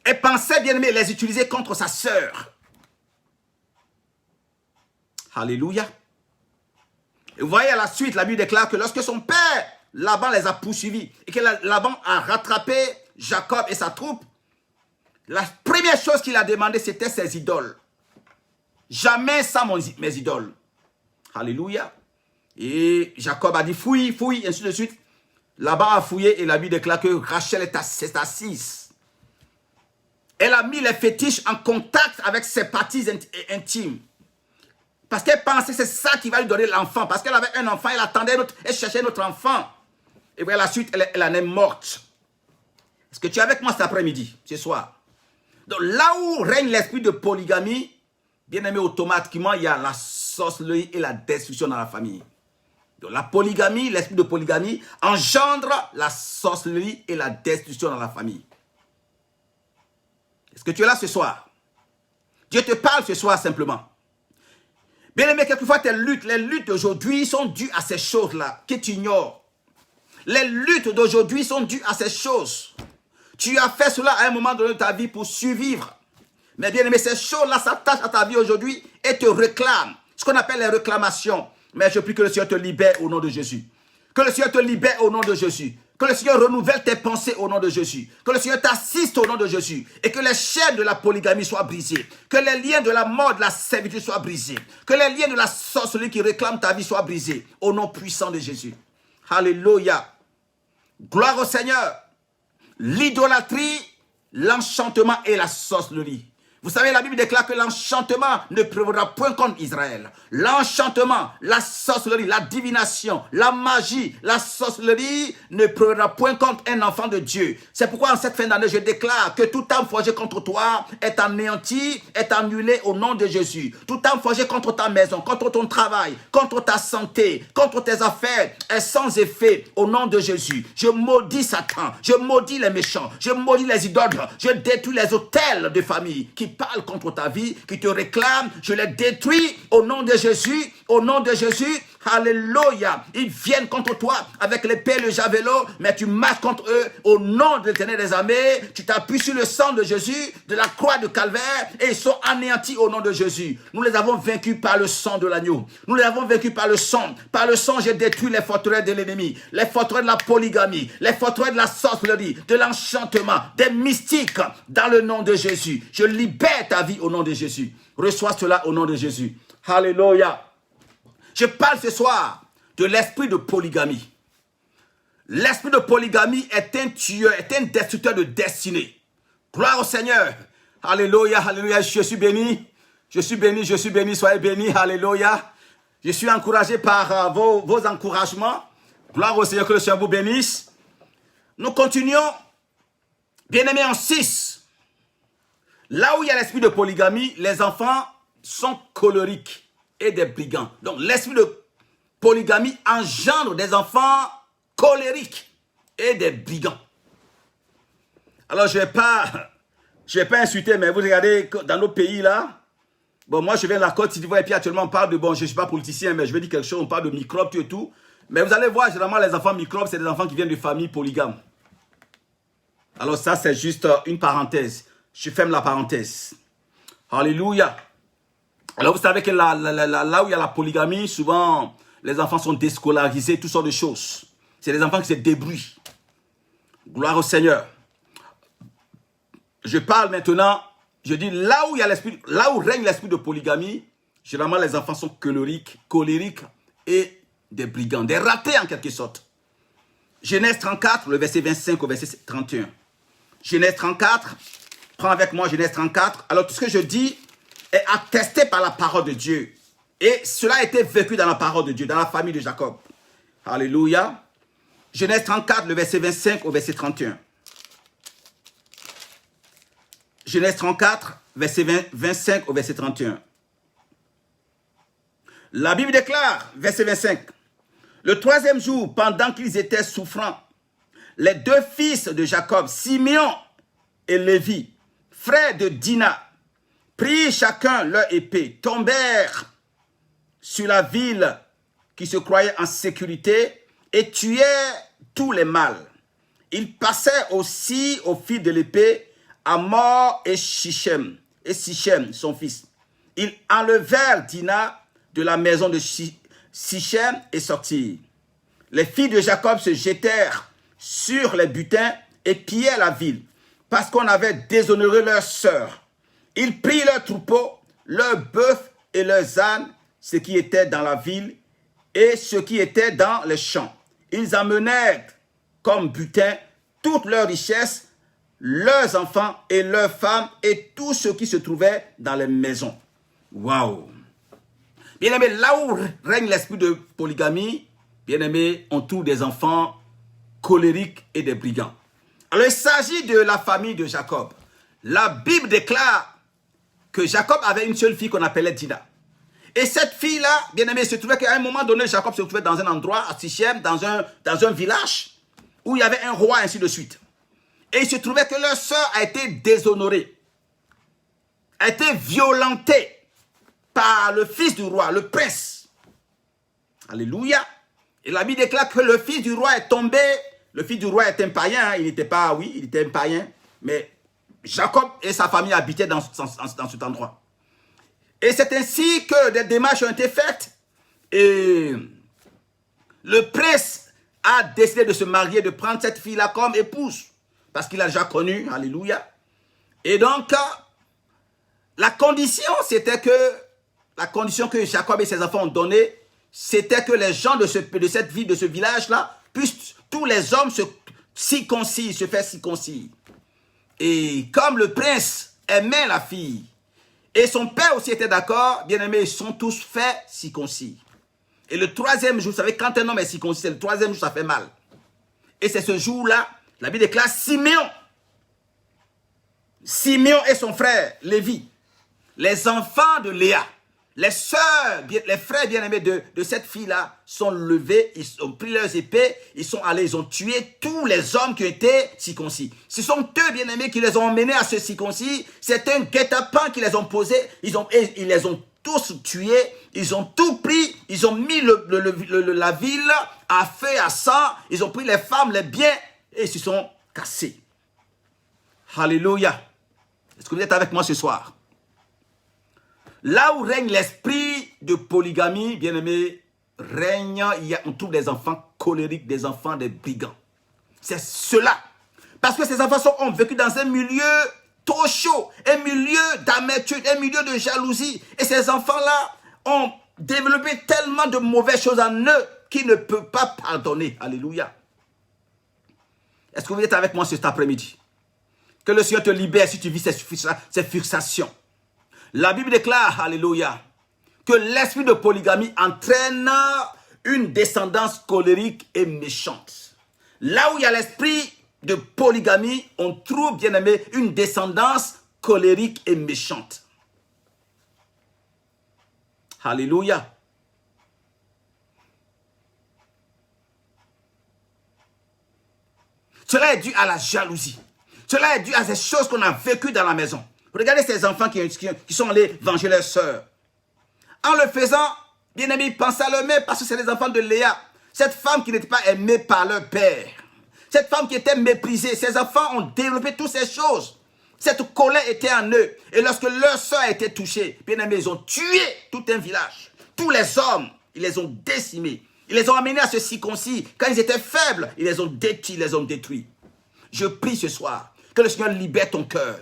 Elle pensait, bien aimé, les utiliser contre sa sœur. Alléluia. Et vous voyez à la suite, la Bible déclare que lorsque son père, Laban les a poursuivis, et que Laban a rattrapé Jacob et sa troupe, la première chose qu'il a demandé, c'était ses idoles. Jamais sans mes idoles. Alléluia. Et Jacob a dit fouille, fouille, et ainsi de suite. Laban a fouillé et la Bible déclare que Rachel est assise. Elle a mis les fétiches en contact avec ses parties intimes. Parce qu'elle pensait que c'est ça qui va lui donner l'enfant. Parce qu'elle avait un enfant, elle attendait, elle cherchait notre enfant. Et voilà, la suite, elle en est morte. Est-ce que tu es avec moi cet après-midi, ce soir? Donc là où règne l'esprit de polygamie, bien aimé, automatiquement, il y a la sorcellerie et la destruction dans la famille. Donc la polygamie, l'esprit de polygamie engendre la sorcellerie et la destruction dans la famille. Est-ce que tu es là ce soir? Dieu te parle ce soir simplement. Bien aimé, quelquefois tes luttes, les luttes d'aujourd'hui sont dues à ces choses-là que tu ignores. Les luttes d'aujourd'hui sont dues à ces choses. Tu as fait cela à un moment donné de ta vie pour survivre. Mais bien aimé, ces choses-là s'attachent à ta vie aujourd'hui et te réclament. Ce qu'on appelle les réclamations. Mais je prie que le Seigneur te libère au nom de Jésus. Que le Seigneur te libère au nom de Jésus. Que le Seigneur renouvelle tes pensées au nom de Jésus. Que le Seigneur t'assiste au nom de Jésus. Et que les chaînes de la polygamie soient brisées. Que les liens de la mort, de la servitude soient brisés. Que les liens de la sorcellerie qui réclament ta vie soient brisés. Au nom puissant de Jésus. Alléluia. Gloire au Seigneur. L'idolâtrie, l'enchantement et la sorcellerie. Vous savez, la Bible déclare que l'enchantement ne prévaudra point contre Israël. L'enchantement, la sorcellerie, la divination, la magie, la sorcellerie ne prévaudra point contre un enfant de Dieu. C'est pourquoi en cette fin d'année, je déclare que toute âme forgée contre toi est anéantie, est annulée au nom de Jésus. Toute âme forgée contre ta maison, contre ton travail, contre ta santé, contre tes affaires est sans effet au nom de Jésus. Je maudis Satan, je maudis les méchants, je maudis les idoles, je détruis les autels de famille qui parlent contre ta vie, qui te réclament, je les détruis au nom de Jésus, au nom de Jésus. Alléluia. Ils viennent contre toi avec l'épée et le javelot, mais tu marches contre eux au nom de l'Éternel des armées. Tu t'appuies sur le sang de Jésus, de la croix de Calvaire, et ils sont anéantis au nom de Jésus. Nous les avons vaincus par le sang de l'agneau. Nous les avons vaincus par le sang. Par le sang, j'ai détruit les forteresses de l'ennemi, les forteresses de la polygamie, les forteresses de la sorcellerie, de l'enchantement, des mystiques, dans le nom de Jésus. Je libère ta vie au nom de Jésus. Reçois cela au nom de Jésus. Alléluia. Je parle ce soir de l'esprit de polygamie. L'esprit de polygamie est un tueur, est un destructeur de destinée. Gloire au Seigneur. Alléluia, alléluia, je suis béni. Je suis béni, je suis béni, soyez bénis, alléluia. Je suis encouragé par vos encouragements. Gloire au Seigneur, que le Seigneur vous bénisse. Nous continuons. Bien-aimés en 6. Là où il y a l'esprit de polygamie, les enfants sont colériques et des brigands. Donc l'esprit de polygamie engendre des enfants colériques et des brigands. Alors je vais pas insulter, mais vous regardez dans nos pays là, bon moi je viens de la Côte d'Ivoire et puis actuellement on parle de, bon je ne suis pas politicien mais je vais dire quelque chose, on parle de microbes tout et tout, mais vous allez voir généralement les enfants microbes c'est des enfants qui viennent de familles polygames. Alors ça c'est juste une parenthèse, je ferme la parenthèse. Alléluia. Alors vous savez que là où il y a la polygamie, souvent les enfants sont déscolarisés, toutes sortes de choses. C'est des enfants qui se débrouillent. Gloire au Seigneur. Je parle maintenant, je dis là où règne l'esprit de polygamie, généralement les enfants sont colériques et des brigands, des ratés en quelque sorte. Genèse 34, le verset 25 au verset 31. Genèse 34, prends avec moi Genèse 34. Alors tout ce que je dis est attesté par la parole de Dieu. Et cela a été vécu dans la parole de Dieu, dans la famille de Jacob. Alléluia. Genèse 34, le verset 25 au verset 31. Genèse 34, verset 25 au verset 31. La Bible déclare, verset 25, le 3e jour, pendant qu'ils étaient souffrants, les 2 fils de Jacob, Simeon et Lévi, frères de Dina, prirent chacun leur épée, tombèrent sur la ville qui se croyait en sécurité et tuèrent tous les mâles. Ils passèrent aussi au fil de l'épée Hamor et Sichem, son fils. Ils enlevèrent Dina de la maison de Sichem et sortirent. Les filles de Jacob se jetèrent sur les butins et pillèrent la ville, parce qu'on avait déshonoré leur sœur. Ils prirent leurs troupeaux, leurs bœufs et leurs ânes, ce qui était dans la ville et ce qui était dans les champs. Ils amenèrent comme butin toutes leurs richesses, leurs enfants et leurs femmes et tout ce qui se trouvait dans les maisons. Waouh! Bien-aimés, là où règne l'esprit de polygamie, bien-aimés, on trouve des enfants colériques et des brigands. Alors, il s'agit de la famille de Jacob. La Bible déclare que Jacob avait une seule fille qu'on appelait Dina. Et cette fille-là, bien-aimé, se trouvait qu'à un moment donné, Jacob se trouvait dans un endroit, à Sichem, dans un village, où il y avait un roi, ainsi de suite. Et il se trouvait que leur sœur a été déshonorée, a été violentée par le fils du roi, le prince. Alléluia. Et la Bible déclare que le fils du roi est tombé. Le fils du roi est un païen, il n'était pas, oui, il était un païen, mais Jacob et sa famille habitaient dans cet endroit. Et c'est ainsi que des démarches ont été faites. Et le prince a décidé de se marier, de prendre cette fille-là comme épouse. Parce qu'il a déjà connu, alléluia. Et donc, la condition que Jacob et ses enfants ont donnée, c'était que les gens de cette ville, de ce village-là, puissent, tous les hommes se faire circoncis. Et comme le prince aimait la fille, et son père aussi était d'accord, bien aimé, ils sont tous faits circoncis. Et le troisième jour, vous savez, quand un homme est circoncis, c'est le troisième jour, ça fait mal. Et c'est ce jour-là, la Bible déclare Simeon et son frère Lévi, les enfants de Léa, les sœurs, les frères bien-aimés de cette fille-là sont levés, ils ont pris leurs épées, ils sont allés, ils ont tué tous les hommes qui ont été circoncis. Ce sont eux, bien-aimés, qui les ont emmenés à se circoncis. C'est un guet-apens qui les ont posés, ils les ont tous tués, ils ont tout pris, ils ont mis la ville à feu et à sang, ils ont pris les femmes, les biens, et ils se sont cassés. Alléluia. Est-ce que vous êtes avec moi ce soir? Là où règne l'esprit de polygamie, bien-aimé, on trouve des enfants colériques, des enfants des brigands. C'est cela. Parce que ces enfants ont vécu dans un milieu trop chaud, un milieu d'amertume, un milieu de jalousie. Et ces enfants-là ont développé tellement de mauvaises choses en eux qu'ils ne peuvent pas pardonner. Alléluia. Est-ce que vous êtes avec moi cet après-midi? Que le Seigneur te libère si tu vis ces fixations. La Bible déclare, alléluia, que l'esprit de polygamie entraîne une descendance colérique et méchante. Là où il y a l'esprit de polygamie, on trouve, bien aimé, une descendance colérique et méchante. Alléluia. Cela est dû à la jalousie. Cela est dû à ces choses qu'on a vécues dans la maison. Regardez ces enfants qui sont allés venger leurs sœurs. En le faisant, bien aimé, ils pensaient à leur mère parce que c'est les enfants de Léa. Cette femme qui n'était pas aimée par leur père. Cette femme qui était méprisée. Ces enfants ont développé toutes ces choses. Cette colère était en eux. Et lorsque leur sœur a été touchée, bien aimé, ils ont tué tout un village. Tous les hommes, ils les ont décimés. Ils les ont amenés à se circoncis. Quand ils étaient faibles, ils les ont détruits. Je prie ce soir que le Seigneur libère ton cœur.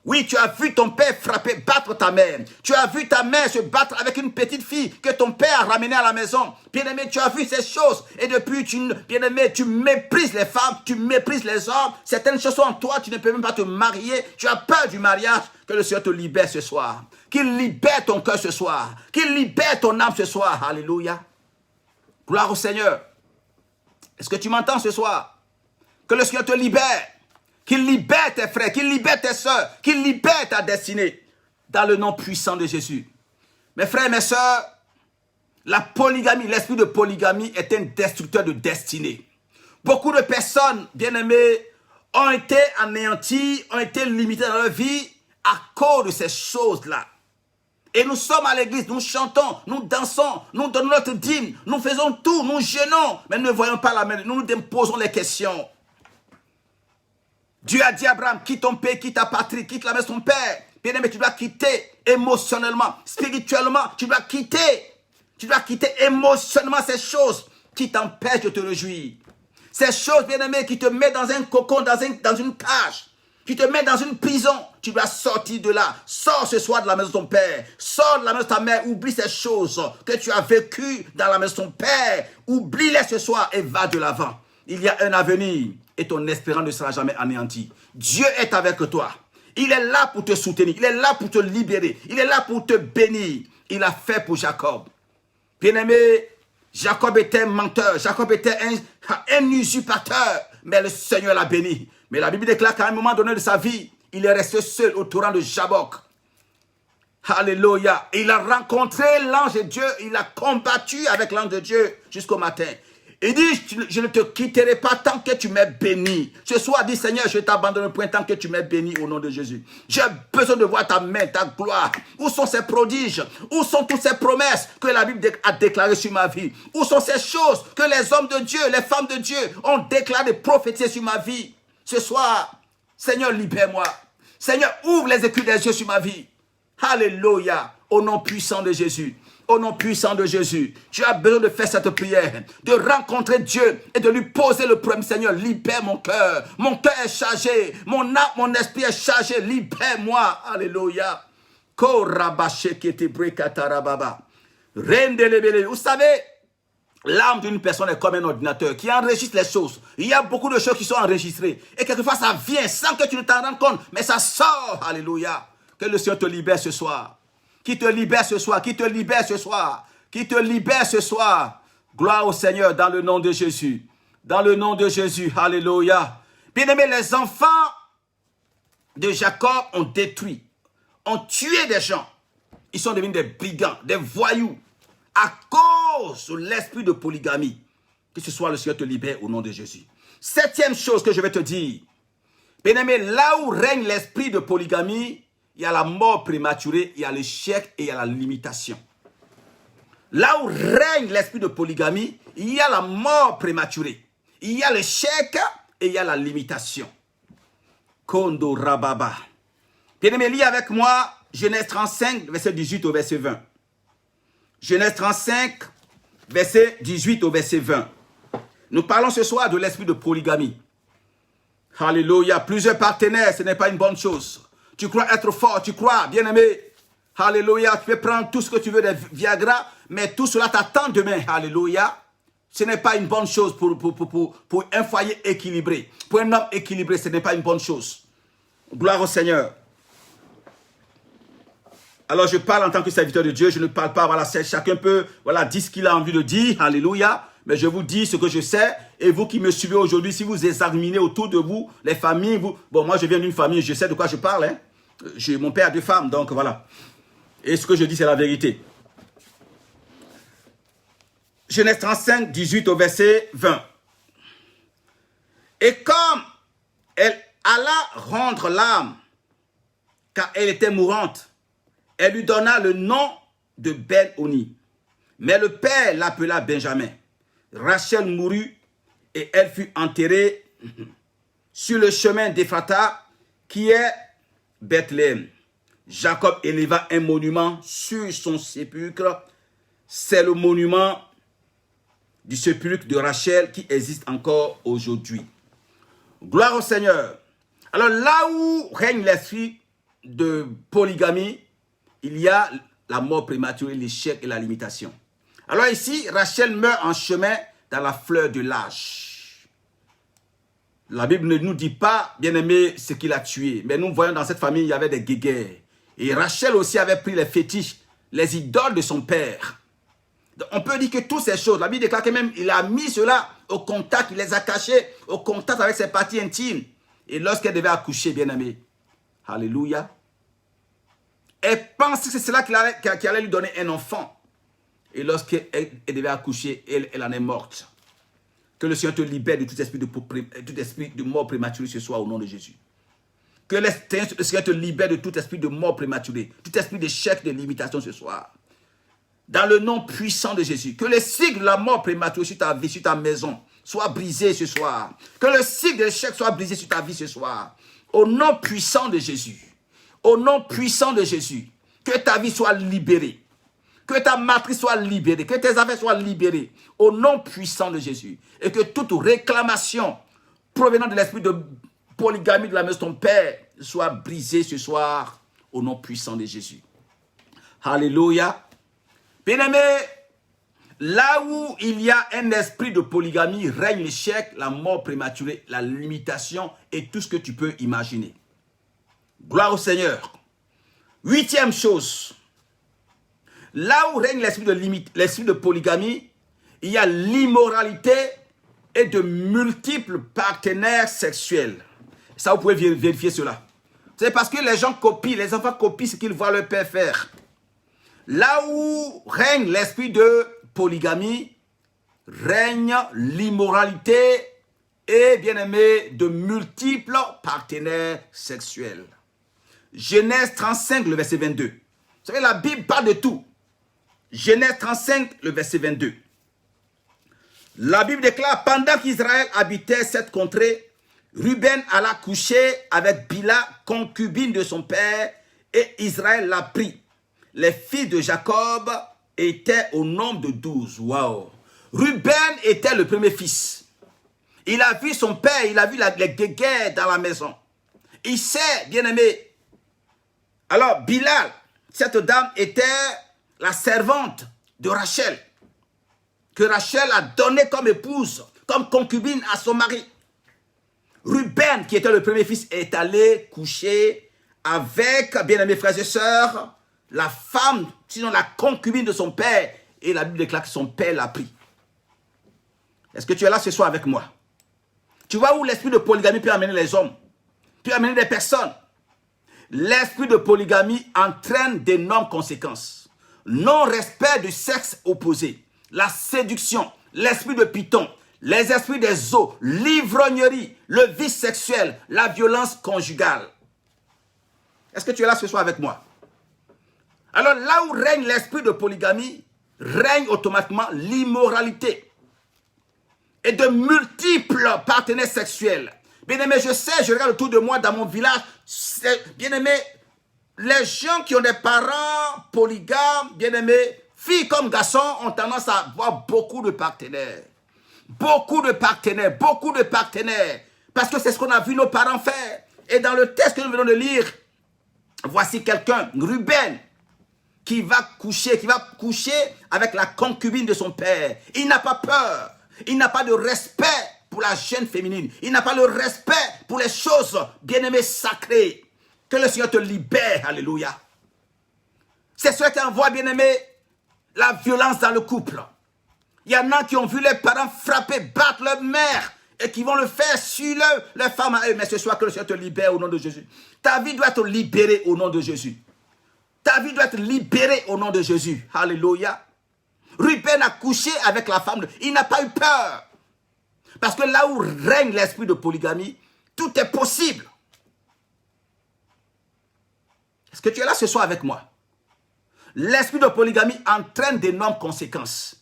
Oui, tu as vu ton père frapper, battre ta mère. Tu as vu ta mère se battre avec une petite fille que ton père a ramenée à la maison. Bien-aimé, tu as vu ces choses. Et depuis, bien-aimé, tu méprises les femmes, tu méprises les hommes. Certaines choses sont en toi, tu ne peux même pas te marier. Tu as peur du mariage. Que le Seigneur te libère ce soir. Qu'il libère ton cœur ce soir. Qu'il libère ton âme ce soir. Alléluia. Gloire au Seigneur. Est-ce que tu m'entends ce soir? Que le Seigneur te libère. Qu'il libère tes frères, qu'il libère tes soeurs, qu'il libère ta destinée. Dans le nom puissant de Jésus. Mes frères et mes soeurs, la polygamie, l'esprit de polygamie est un destructeur de destinée. Beaucoup de personnes, bien-aimées, ont été anéanties, ont été limitées dans leur vie à cause de ces choses-là. Et nous sommes à l'église, nous chantons, nous dansons, nous donnons notre dîme, nous faisons tout, nous jeûnons, mais nous ne voyons pas la main, nous nous posons les questions. Dieu a dit à Abraham, quitte ton pays, quitte ta patrie, quitte la maison de ton père. Bien-aimé, tu dois quitter émotionnellement, spirituellement, tu dois quitter émotionnellement ces choses qui t'empêchent de te réjouir. Ces choses, bien-aimé, qui te mettent dans un cocon, dans une cage. Tu te mets dans une prison, tu dois sortir de là. Sors ce soir de la maison de ton père. Sors de la maison de ta mère. Oublie ces choses que tu as vécues dans la maison de ton père. Oublie-les ce soir et va de l'avant. Il y a un avenir et ton espérance ne sera jamais anéantie. Dieu est avec toi. Il est là pour te soutenir. Il est là pour te libérer. Il est là pour te bénir. Il a fait pour Jacob. Bien-aimé, Jacob était un menteur. Jacob était un usurpateur. Mais le Seigneur l'a béni. Mais la Bible déclare qu'à un moment donné de sa vie, il est resté seul au torrent de Jabbok. Alléluia. Il a rencontré l'ange de Dieu. Il a combattu avec l'ange de Dieu jusqu'au matin. Il dit, je ne te quitterai pas tant que tu m'es béni. Ce soir, dit Seigneur, je ne t'abandonne point tant que tu m'es béni au nom de Jésus. J'ai besoin de voir ta main, ta gloire. Où sont ces prodiges? Où sont toutes ces promesses que la Bible a déclarées sur ma vie? Où sont ces choses que les hommes de Dieu, les femmes de Dieu ont déclarées, prophétisées sur ma vie? Ce soir, Seigneur, libère-moi. Seigneur, ouvre les écus des yeux sur ma vie. Alléluia. Au nom puissant de Jésus. Au nom puissant de Jésus, tu as besoin de faire cette prière, de rencontrer Dieu et de lui poser le problème. Seigneur, libère mon cœur. Mon cœur est chargé. Mon âme, mon esprit est chargé. Libère-moi. Alléluia. Vous savez, l'âme d'une personne est comme un ordinateur qui enregistre les choses. Il y a beaucoup de choses qui sont enregistrées. Et quelquefois, ça vient sans que tu ne t'en rendes compte. Mais ça sort. Alléluia. Que le Seigneur te libère ce soir. Qui te libère ce soir, qui te libère ce soir, qui te libère ce soir. Gloire au Seigneur dans le nom de Jésus. Dans le nom de Jésus, alléluia. Bien-aimés, les enfants de Jacob ont détruit, ont tué des gens. Ils sont devenus des brigands, des voyous, à cause de l'esprit de polygamie. Que ce soit le Seigneur te libère au nom de Jésus. Septième chose que je vais te dire. Bien-aimés, là où règne l'esprit de polygamie, il y a la mort prématurée, il y a l'échec et il y a la limitation. Là où règne l'esprit de polygamie, il y a la mort prématurée. Il y a l'échec et il y a la limitation. Kondo Rababa. Bien-aimé, lis avec moi Genèse 35, verset 18 au verset 20. Genèse 35, verset 18 au verset 20. Nous parlons ce soir de l'esprit de polygamie. Alléluia. Plusieurs partenaires, ce n'est pas une bonne chose. Tu crois être fort, tu crois, bien-aimé. Alléluia, tu peux prendre tout ce que tu veux de Viagra, mais tout cela t'attend demain. Alléluia. Ce n'est pas une bonne chose pour un foyer équilibré. Pour un homme équilibré, ce n'est pas une bonne chose. Gloire au Seigneur. Alors je parle en tant que serviteur de Dieu, je ne parle pas, voilà, chacun peut, voilà, dire ce qu'il a envie de dire. Alléluia. Mais je vous dis ce que je sais. Et vous qui me suivez aujourd'hui, si vous examinez autour de vous, les familles, vous... Bon, moi je viens d'une famille, je sais de quoi je parle. Hein. Mon père a 2 femmes, donc voilà. Et ce que je dis, c'est la vérité. Genèse 35, 18 au verset 20. Et comme elle alla rendre l'âme, car elle était mourante, elle lui donna le nom de Ben-Oni. Mais le père l'appela Benjamin. Rachel mourut et elle fut enterrée sur le chemin d'Ephrata qui est Bethléem. Jacob éleva un monument sur son sépulcre. C'est le monument du sépulcre de Rachel qui existe encore aujourd'hui. Gloire au Seigneur. Alors là où règne l'esprit de polygamie, il y a la mort prématurée, l'échec et la limitation. Alors ici, Rachel meurt en chemin dans la fleur de l'âge. La Bible ne nous dit pas, bien aimé, ce qu'il a tué. Mais nous voyons dans cette famille, il y avait des guéguerres. Et Rachel aussi avait pris les fétiches, les idoles de son père. Donc, on peut dire que toutes ces choses, la Bible déclare que même il a mis cela au contact, il les a cachés au contact avec ses parties intimes. Et lorsqu'elle devait accoucher, bien aimé, alléluia, elle pensait que c'est cela qui allait lui donner un enfant. Et lorsqu'elle devait accoucher, elle en est morte. Que le Seigneur te libère de tout esprit de mort prématurée ce soir au nom de Jésus. Que le Seigneur te libère de tout esprit de mort prématurée, tout esprit d'échec, de limitation ce soir. Dans le nom puissant de Jésus. Que le cycle de la mort prématurée sur ta vie, sur ta maison, soit brisé ce soir. Que le cycle de l'échec soit brisé sur ta vie ce soir. Au nom puissant de Jésus. Au nom puissant de Jésus. Que ta vie soit libérée. Que ta matrice soit libérée, que tes affaires soient libérées au nom puissant de Jésus. Et que toute réclamation provenant de l'esprit de polygamie de la maison de ton père soit brisée ce soir au nom puissant de Jésus. Alléluia. Bien-aimé, là où il y a un esprit de polygamie, règne l'échec, la mort prématurée, la limitation et tout ce que tu peux imaginer. Gloire au Seigneur. 8e chose. Là où règne l'esprit de limite, l'esprit de polygamie, il y a l'immoralité et de multiples partenaires sexuels. Ça, vous pouvez vérifier cela. C'est parce que les gens copient, les enfants copient ce qu'ils voient leur père faire. Là où règne l'esprit de polygamie, règne l'immoralité et, bien aimé, de multiples partenaires sexuels. Genèse 35, le verset 22. Vous savez, la Bible parle de tout. Genèse 35, le verset 22. La Bible déclare, pendant qu'Israël habitait cette contrée, Ruben alla coucher avec Bila, concubine de son père, et Israël l'a pris. Les fils de Jacob étaient au nombre de 12. Waouh! Ruben était le premier fils. Il a vu son père, il a vu les guéguerres dans la maison. Il sait, bien aimé. Alors, Bilal, cette dame était la servante de Rachel, que Rachel a donnée comme épouse, comme concubine à son mari. Ruben, qui était le premier fils, est allé coucher avec, bien aimés frères et sœurs, la femme, sinon la concubine de son père. Et la Bible déclare que son père l'a pris. Est-ce que tu es là ce soir avec moi? Tu vois où l'esprit de polygamie peut amener les hommes, peut amener des personnes. L'esprit de polygamie entraîne d'énormes conséquences. Non-respect du sexe opposé, la séduction, l'esprit de Python, les esprits des eaux, l'ivrognerie, le vice sexuel, la violence conjugale. Est-ce que tu es là ce soir avec moi? Alors là où règne l'esprit de polygamie, règne automatiquement l'immoralité et de multiples partenaires sexuels. Bien aimé, je sais, je regarde autour de moi dans mon village, bien aimé, les gens qui ont des parents polygames, bien aimés, filles comme garçons, ont tendance à avoir beaucoup de partenaires. Beaucoup de partenaires, beaucoup de partenaires. Parce que c'est ce qu'on a vu nos parents faire. Et dans le texte que nous venons de lire, voici quelqu'un, Ruben, qui va coucher avec la concubine de son père. Il n'a pas peur. Il n'a pas de respect pour la jeune féminine. Il n'a pas le respect pour les choses bien-aimées sacrées. Que le Seigneur te libère. Alléluia. C'est ceux qui envoient, bien-aimés, la violence dans le couple. Il y en a qui ont vu leurs parents frapper, battre leur mère et qui vont le faire sur leur femme à eux. Mais ce soir, que le Seigneur te libère au nom de Jésus. Ta vie doit être libérée au nom de Jésus. Ta vie doit être libérée au nom de Jésus. Alléluia. Ruben a couché avec la femme. Il n'a pas eu peur. Parce que là où règne l'esprit de polygamie, tout est possible. Est-ce que tu es là ce soir avec moi? L'esprit de polygamie entraîne d'énormes conséquences.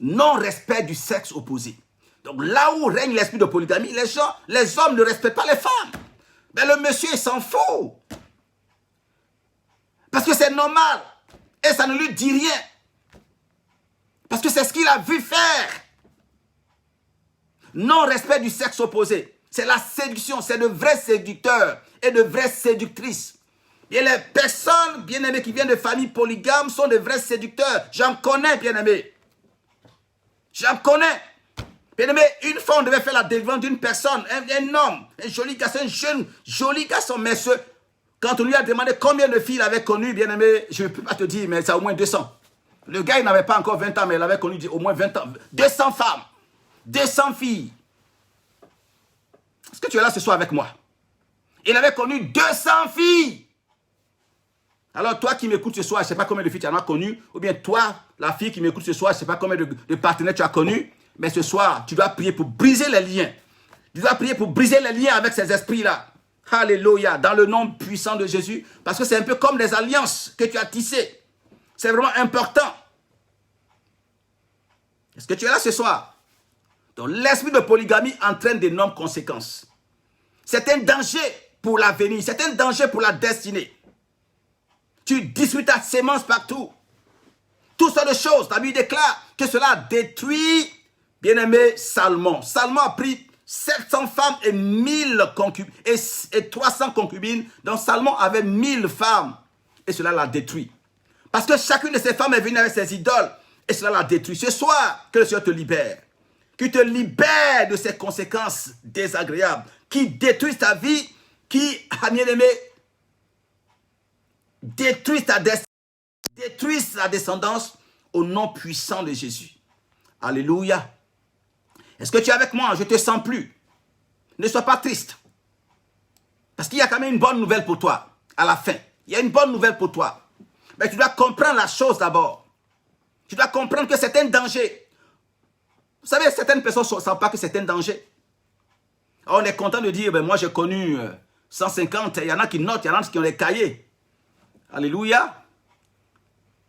Non-respect du sexe opposé. Donc là où règne l'esprit de polygamie, les hommes ne respectent pas les femmes. Mais le monsieur, il s'en fout. Parce que c'est normal. Et ça ne lui dit rien. Parce que c'est ce qu'il a vu faire. Non-respect du sexe opposé. C'est la séduction. C'est de vrais séducteurs et de vraies séductrices. Et les personnes, bien-aimées, qui viennent de familles polygames sont de vrais séducteurs. J'en connais, bien-aimés. J'en connais. Bien-aimé, une fois, on devait faire la délivrance d'une personne, un homme, un joli garçon, un jeune, joli garçon, mais quand on lui a demandé combien de filles il avait connu, bien-aimé, je ne peux pas te dire, mais c'est au moins 200. Le gars, il n'avait pas encore 20 ans, mais il avait connu au moins 20 ans. 200 femmes, 200 filles. Est-ce que tu es là ce soir avec moi? Il avait connu 200 filles. Alors toi qui m'écoutes ce soir, je ne sais pas combien de filles tu en as connu, ou bien toi, la fille qui m'écoute ce soir, je ne sais pas combien de partenaires tu as connu, mais ce soir, tu dois prier pour briser les liens. Tu dois prier pour briser les liens avec ces esprits-là. Alléluia, dans le nom puissant de Jésus, parce que c'est un peu comme les alliances que tu as tissées. C'est vraiment important. Est-ce que tu es là ce soir? Donc l'esprit de polygamie entraîne d'énormes conséquences. C'est un danger pour l'avenir, c'est un danger pour la destinée. Tu distribues ta sémence partout. Toutes sortes de choses. La Bible déclare que cela détruit, bien-aimé, Salomon. Salomon a pris 700 femmes et 1000 concubines et 300 concubines. Donc Salomon avait 1000 femmes et cela l'a détruit. Parce que chacune de ces femmes est venue avec ses idoles et cela l'a détruit. Ce soir, que le Seigneur te libère. Qu'il te libère de ces conséquences désagréables qui détruisent ta vie, qui, bien aimé, détruisent ta destinée, détruisent ta descendance au nom puissant de Jésus. Alléluia. Est-ce que tu es avec moi? Je ne te sens plus. Ne sois pas triste. Parce qu'il y a quand même une bonne nouvelle pour toi à la fin. Il y a une bonne nouvelle pour toi. Mais tu dois comprendre la chose d'abord. Tu dois comprendre que c'est un danger. Vous savez, certaines personnes ne savent pas que c'est un danger. Alors on est content de dire, ben moi j'ai connu 150, il y en a qui notent, il y en a qui ont des cahiers. Alléluia.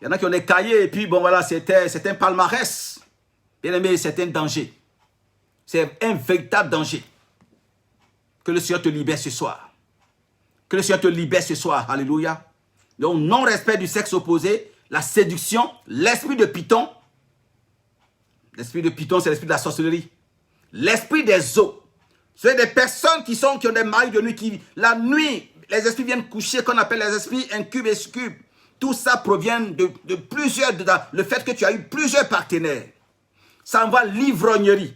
Il y en a qui ont des cahiers et puis bon voilà, c'est un palmarès. Bien aimé, c'est un danger. C'est un véritable danger. Que le Seigneur te libère ce soir. Que le Seigneur te libère ce soir. Alléluia. Donc non-respect du sexe opposé, la séduction, l'esprit de Python. L'esprit de Python, c'est l'esprit de la sorcellerie. L'esprit des eaux. C'est des personnes qui ont des maris de nuit, qui, la nuit, les esprits viennent coucher, qu'on appelle les esprits incubes et succubes. Tout ça provient de plusieurs, le fait que tu as eu plusieurs partenaires. Ça envoie l'ivrognerie.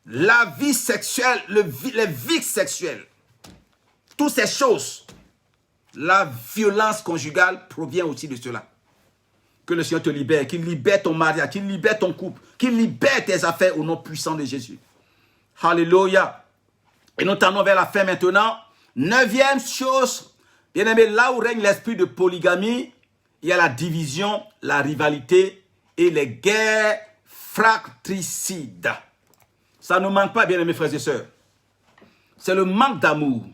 La vie sexuelle, les vices sexuels. Toutes ces choses. La violence conjugale provient aussi de cela. Que le Seigneur te libère, qu'il libère ton mariage, qu'il libère ton couple, qu'il libère tes affaires au nom puissant de Jésus. Alléluia. Et nous tendons vers la fin maintenant. 9e chose, bien aimé, là où règne l'esprit de polygamie, il y a la division, la rivalité et les guerres fratricides. Ça ne manque pas, bien aimés frères et sœurs. C'est le manque d'amour.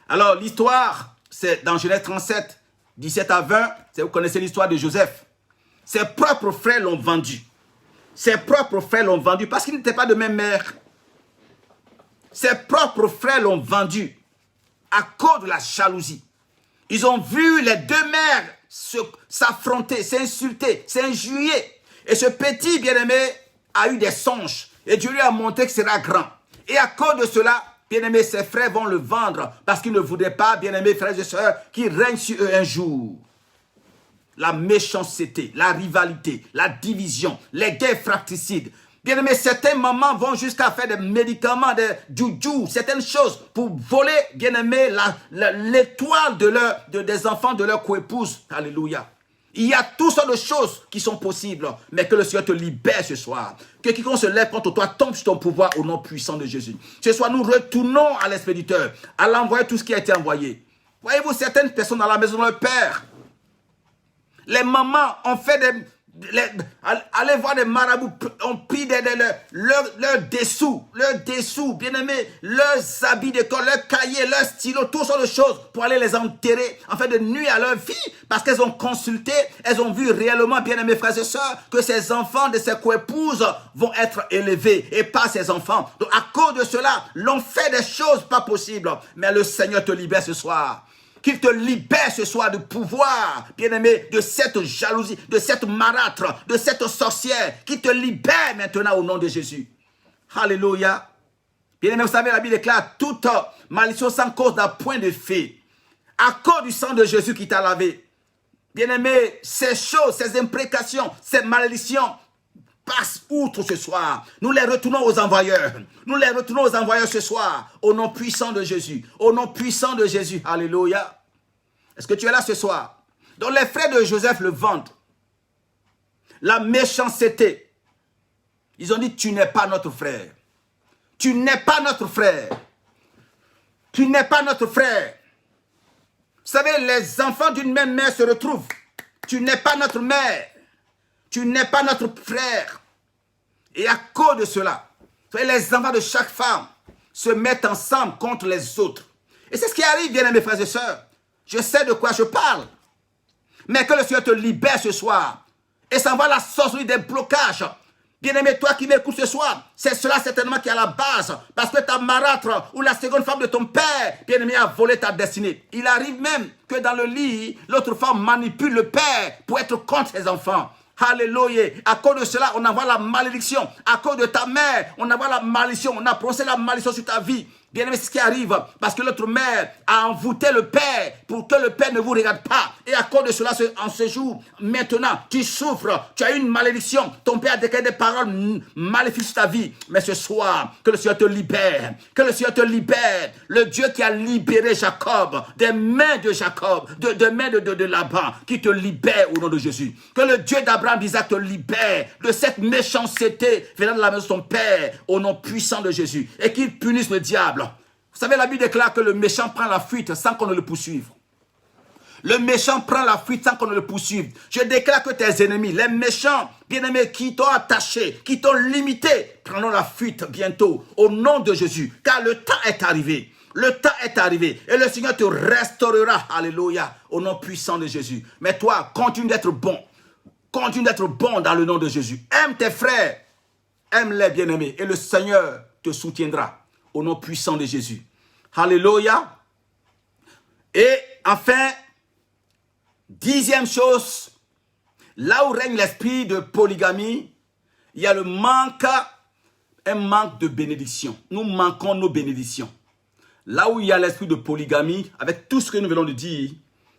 Alors l'histoire, c'est dans Genèse 37, 17 à 20, vous connaissez l'histoire de Joseph. Ses propres frères l'ont vendu. Ses propres frères l'ont vendu parce qu'ils n'étaient pas de même mère. Ses propres frères l'ont vendu à cause de la jalousie. Ils ont vu les deux mères s'affronter, s'insulter, s'injurier. Et ce petit bien-aimé a eu des songes. Et Dieu lui a montré que sera grand. Et à cause de cela, bien-aimé, ses frères vont le vendre parce qu'ils ne voudraient pas, bien-aimés frères et sœurs, qu'il règne sur eux un jour. La méchanceté, la rivalité, la division, les guerres fratricides. Bien aimé, certaines mamans vont jusqu'à faire des médicaments, des juju, certaines choses pour voler, bien aimé, l'étoile des enfants de leur coépouse. Alléluia. Il y a toutes sortes de choses qui sont possibles, mais que le Seigneur te libère ce soir. Que quiconque se lève contre toi tombe sur ton pouvoir au nom puissant de Jésus. Ce soir, nous retournons à l'expéditeur, à l'envoyer tout ce qui a été envoyé. Voyez-vous, certaines personnes dans la maison de leur père, les mamans ont fait allez voir des marabouts, ont pris leurs dessous, bien aimés, leurs habits d'école, leurs cahiers, leurs stylos, toutes sortes de choses pour aller les enterrer, en fait de nuire à leur vie, parce qu'elles ont consulté, elles ont vu réellement, bien aimés frères et sœurs, que ces enfants de ces coépouses vont être élevés et pas ces enfants. Donc à cause de cela, l'on fait des choses pas possibles, mais le Seigneur te libère ce soir. Qu'il te libère ce soir du pouvoir, bien-aimé, de cette jalousie, de cette marâtre, de cette sorcière. Qu'il te libère maintenant au nom de Jésus. Alléluia. Bien-aimé, vous savez, la Bible déclare toute malédiction sans cause d'un point de fait. À cause du sang de Jésus qui t'a lavé. Bien-aimé, ces choses, ces imprécations, ces malédictions passent outre ce soir. Nous les retournons aux envoyeurs. Nous les retournons aux envoyeurs ce soir. Au nom puissant de Jésus. Au nom puissant de Jésus. Alléluia. Est-ce que tu es là ce soir? Donc les frères de Joseph le vendent. La méchanceté. Ils ont dit, tu n'es pas notre frère. Tu n'es pas notre frère. Tu n'es pas notre frère. Vous savez, les enfants d'une même mère se retrouvent. Tu n'es pas notre mère. Tu n'es pas notre frère. Et à cause de cela, les enfants de chaque femme se mettent ensemble contre les autres. Et c'est ce qui arrive, bien aimés frères et sœurs. Je sais de quoi je parle. Mais que le Seigneur te libère ce soir. Et ça va la sorcellerie des blocages. Bien aimé, toi qui m'écoutes ce soir, c'est cela certainement qui est à la base. Parce que ta marâtre ou la seconde femme de ton père, bien aimé, a volé ta destinée. Il arrive même que dans le lit, l'autre femme manipule le père pour être contre ses enfants. Alléluia. À cause de cela, on envoie la malédiction. À cause de ta mère, on envoie la malédiction. On a prononcé la malédiction sur ta vie. Bien aimé, c'est ce qui arrive. Parce que l'autre mère a envoûté le Père pour que le Père ne vous regarde pas. Et à cause de cela, en ce jour, maintenant, tu souffres. Tu as une malédiction. Ton Père a déclaré des paroles maléfiques sur ta vie. Mais ce soir, que le Seigneur te libère. Que le Seigneur te libère. Le Dieu qui a libéré Jacob des mains de Jacob, des mains de Laban, qui te libère au nom de Jésus. Que le Dieu d'Abraham, d'Isaac te libère de cette méchanceté venant de la maison de son Père au nom puissant de Jésus. Et qu'il punisse le diable. Vous savez, la Bible déclare que le méchant prend la fuite sans qu'on ne le poursuive. Le méchant prend la fuite sans qu'on ne le poursuive. Je déclare que tes ennemis, les méchants, bien-aimés, qui t'ont attaché, qui t'ont limité, prendront la fuite bientôt au nom de Jésus. Car le temps est arrivé. Le temps est arrivé. Et le Seigneur te restaurera. Alléluia. Au nom puissant de Jésus. Mais toi, continue d'être bon. Continue d'être bon dans le nom de Jésus. Aime tes frères. Aime-les, bien-aimés. Et le Seigneur te soutiendra. Au nom puissant de Jésus. Alléluia. Et enfin, 10e chose, là où règne l'esprit de polygamie, il y a un manque de bénédiction. Nous manquons nos bénédictions. Là où il y a l'esprit de polygamie, avec tout ce que nous venons de dire,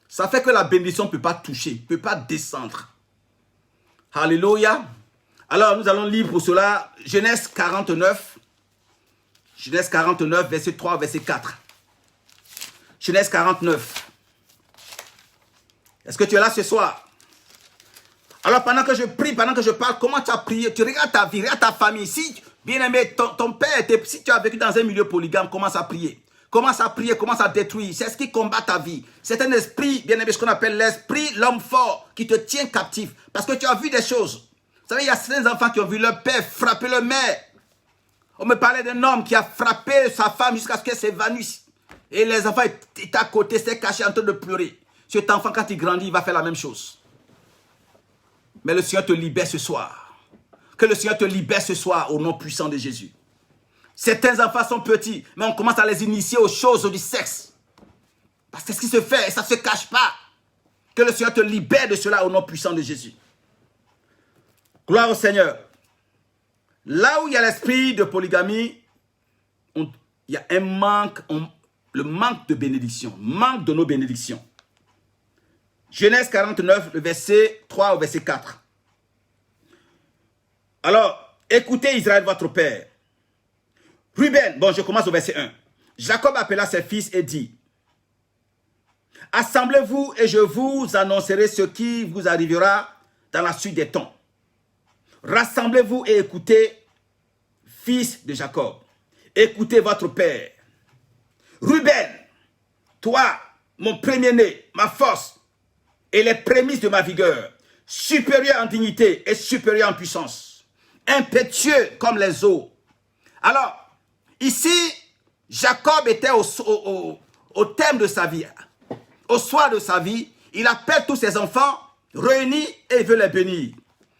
ça fait que la bénédiction ne peut pas toucher, ne peut pas descendre. Alléluia. Alors nous allons lire pour cela Genèse 49. Genèse 49, verset 3, verset 4. Genèse 49. Est-ce que tu es là ce soir? Alors pendant que je prie, pendant que je parle, comment tu as prié? Tu regardes ta vie, regarde ta famille. Si, bien aimé, ton père, si tu as vécu dans un milieu polygame, commence à prier. Commence à prier, commence à détruire. C'est ce qui combat ta vie. C'est un esprit, bien aimé, ce qu'on appelle l'esprit, l'homme fort, qui te tient captif. Parce que tu as vu des choses. Vous savez, il y a certains enfants qui ont vu leur père frapper leur mère. On me parlait d'un homme qui a frappé sa femme jusqu'à ce qu'elle s'évanouisse. Et les enfants étaient à côté, s'étaient cachés en train de pleurer. Cet enfant, quand il grandit, il va faire la même chose. Mais le Seigneur te libère ce soir. Que le Seigneur te libère ce soir au nom puissant de Jésus. Certains enfants sont petits, mais on commence à les initier aux choses du sexe. Parce que c'est ce qui se fait et ça ne se cache pas. Que le Seigneur te libère de cela au nom puissant de Jésus. Gloire au Seigneur. Là où il y a l'esprit de polygamie, il y a un manque, le manque de bénédiction, manque de nos bénédictions. Genèse 49, le verset 3 au verset 4. Alors, écoutez Israël, votre père. Ruben, bon, je commence au verset 1. Jacob appela ses fils et dit, assemblez-vous et je vous annoncerai ce qui vous arrivera dans la suite des temps. Rassemblez-vous et écoutez, fils de Jacob. Écoutez votre père. Ruben, toi, mon premier-né, ma force et les prémices de ma vigueur, supérieur en dignité et supérieur en puissance, impétueux comme les eaux. Alors, ici, Jacob était au terme de sa vie, au soir de sa vie, il appelle tous ses enfants réunis et il veut les bénir.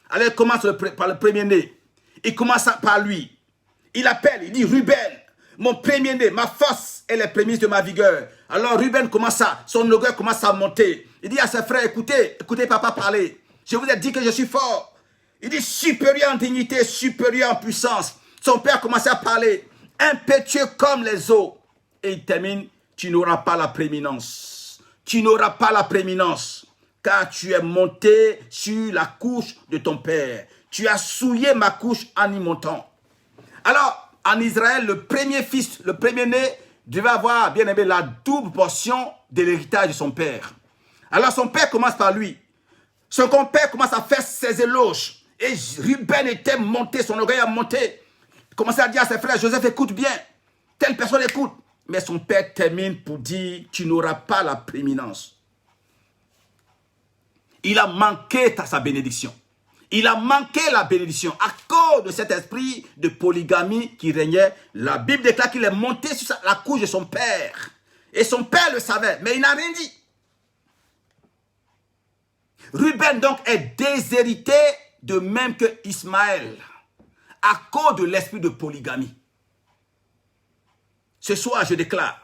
Alors il commence par le premier-né. Il commence par lui. Il appelle, il dit Ruben, mon premier-né, ma force et les prémices de ma vigueur. Alors Ruben son orgueil commence à monter. Il dit à ses frères, écoutez papa parler. Je vous ai dit que je suis fort. Il dit supérieur en dignité, supérieur en puissance. Son père commence à parler, impétueux comme les eaux. Et il termine, tu n'auras pas la prééminence. Tu n'auras pas la prééminence. Car tu es monté sur la couche de ton père. Tu as souillé ma couche en y montant. Alors, en Israël, le premier fils, le premier-né, devait avoir, bien aimé, la double portion de l'héritage de son père. Alors, son père commence par lui. Son compère commence à faire ses éloges. Et Ruben était monté, son orgueil a monté. Il commençait à dire à ses frères, Joseph, écoute bien. Telle personne écoute. Mais son père termine pour dire, tu n'auras pas la prééminence. Il a manqué sa bénédiction. Il a manqué la bénédiction à cause de cet esprit de polygamie qui régnait. La Bible déclare qu'il est monté sur la couche de son père. Et son père le savait, mais il n'a rien dit. Ruben donc est déshérité de même que Ismaël à cause de l'esprit de polygamie. Ce soir, je déclare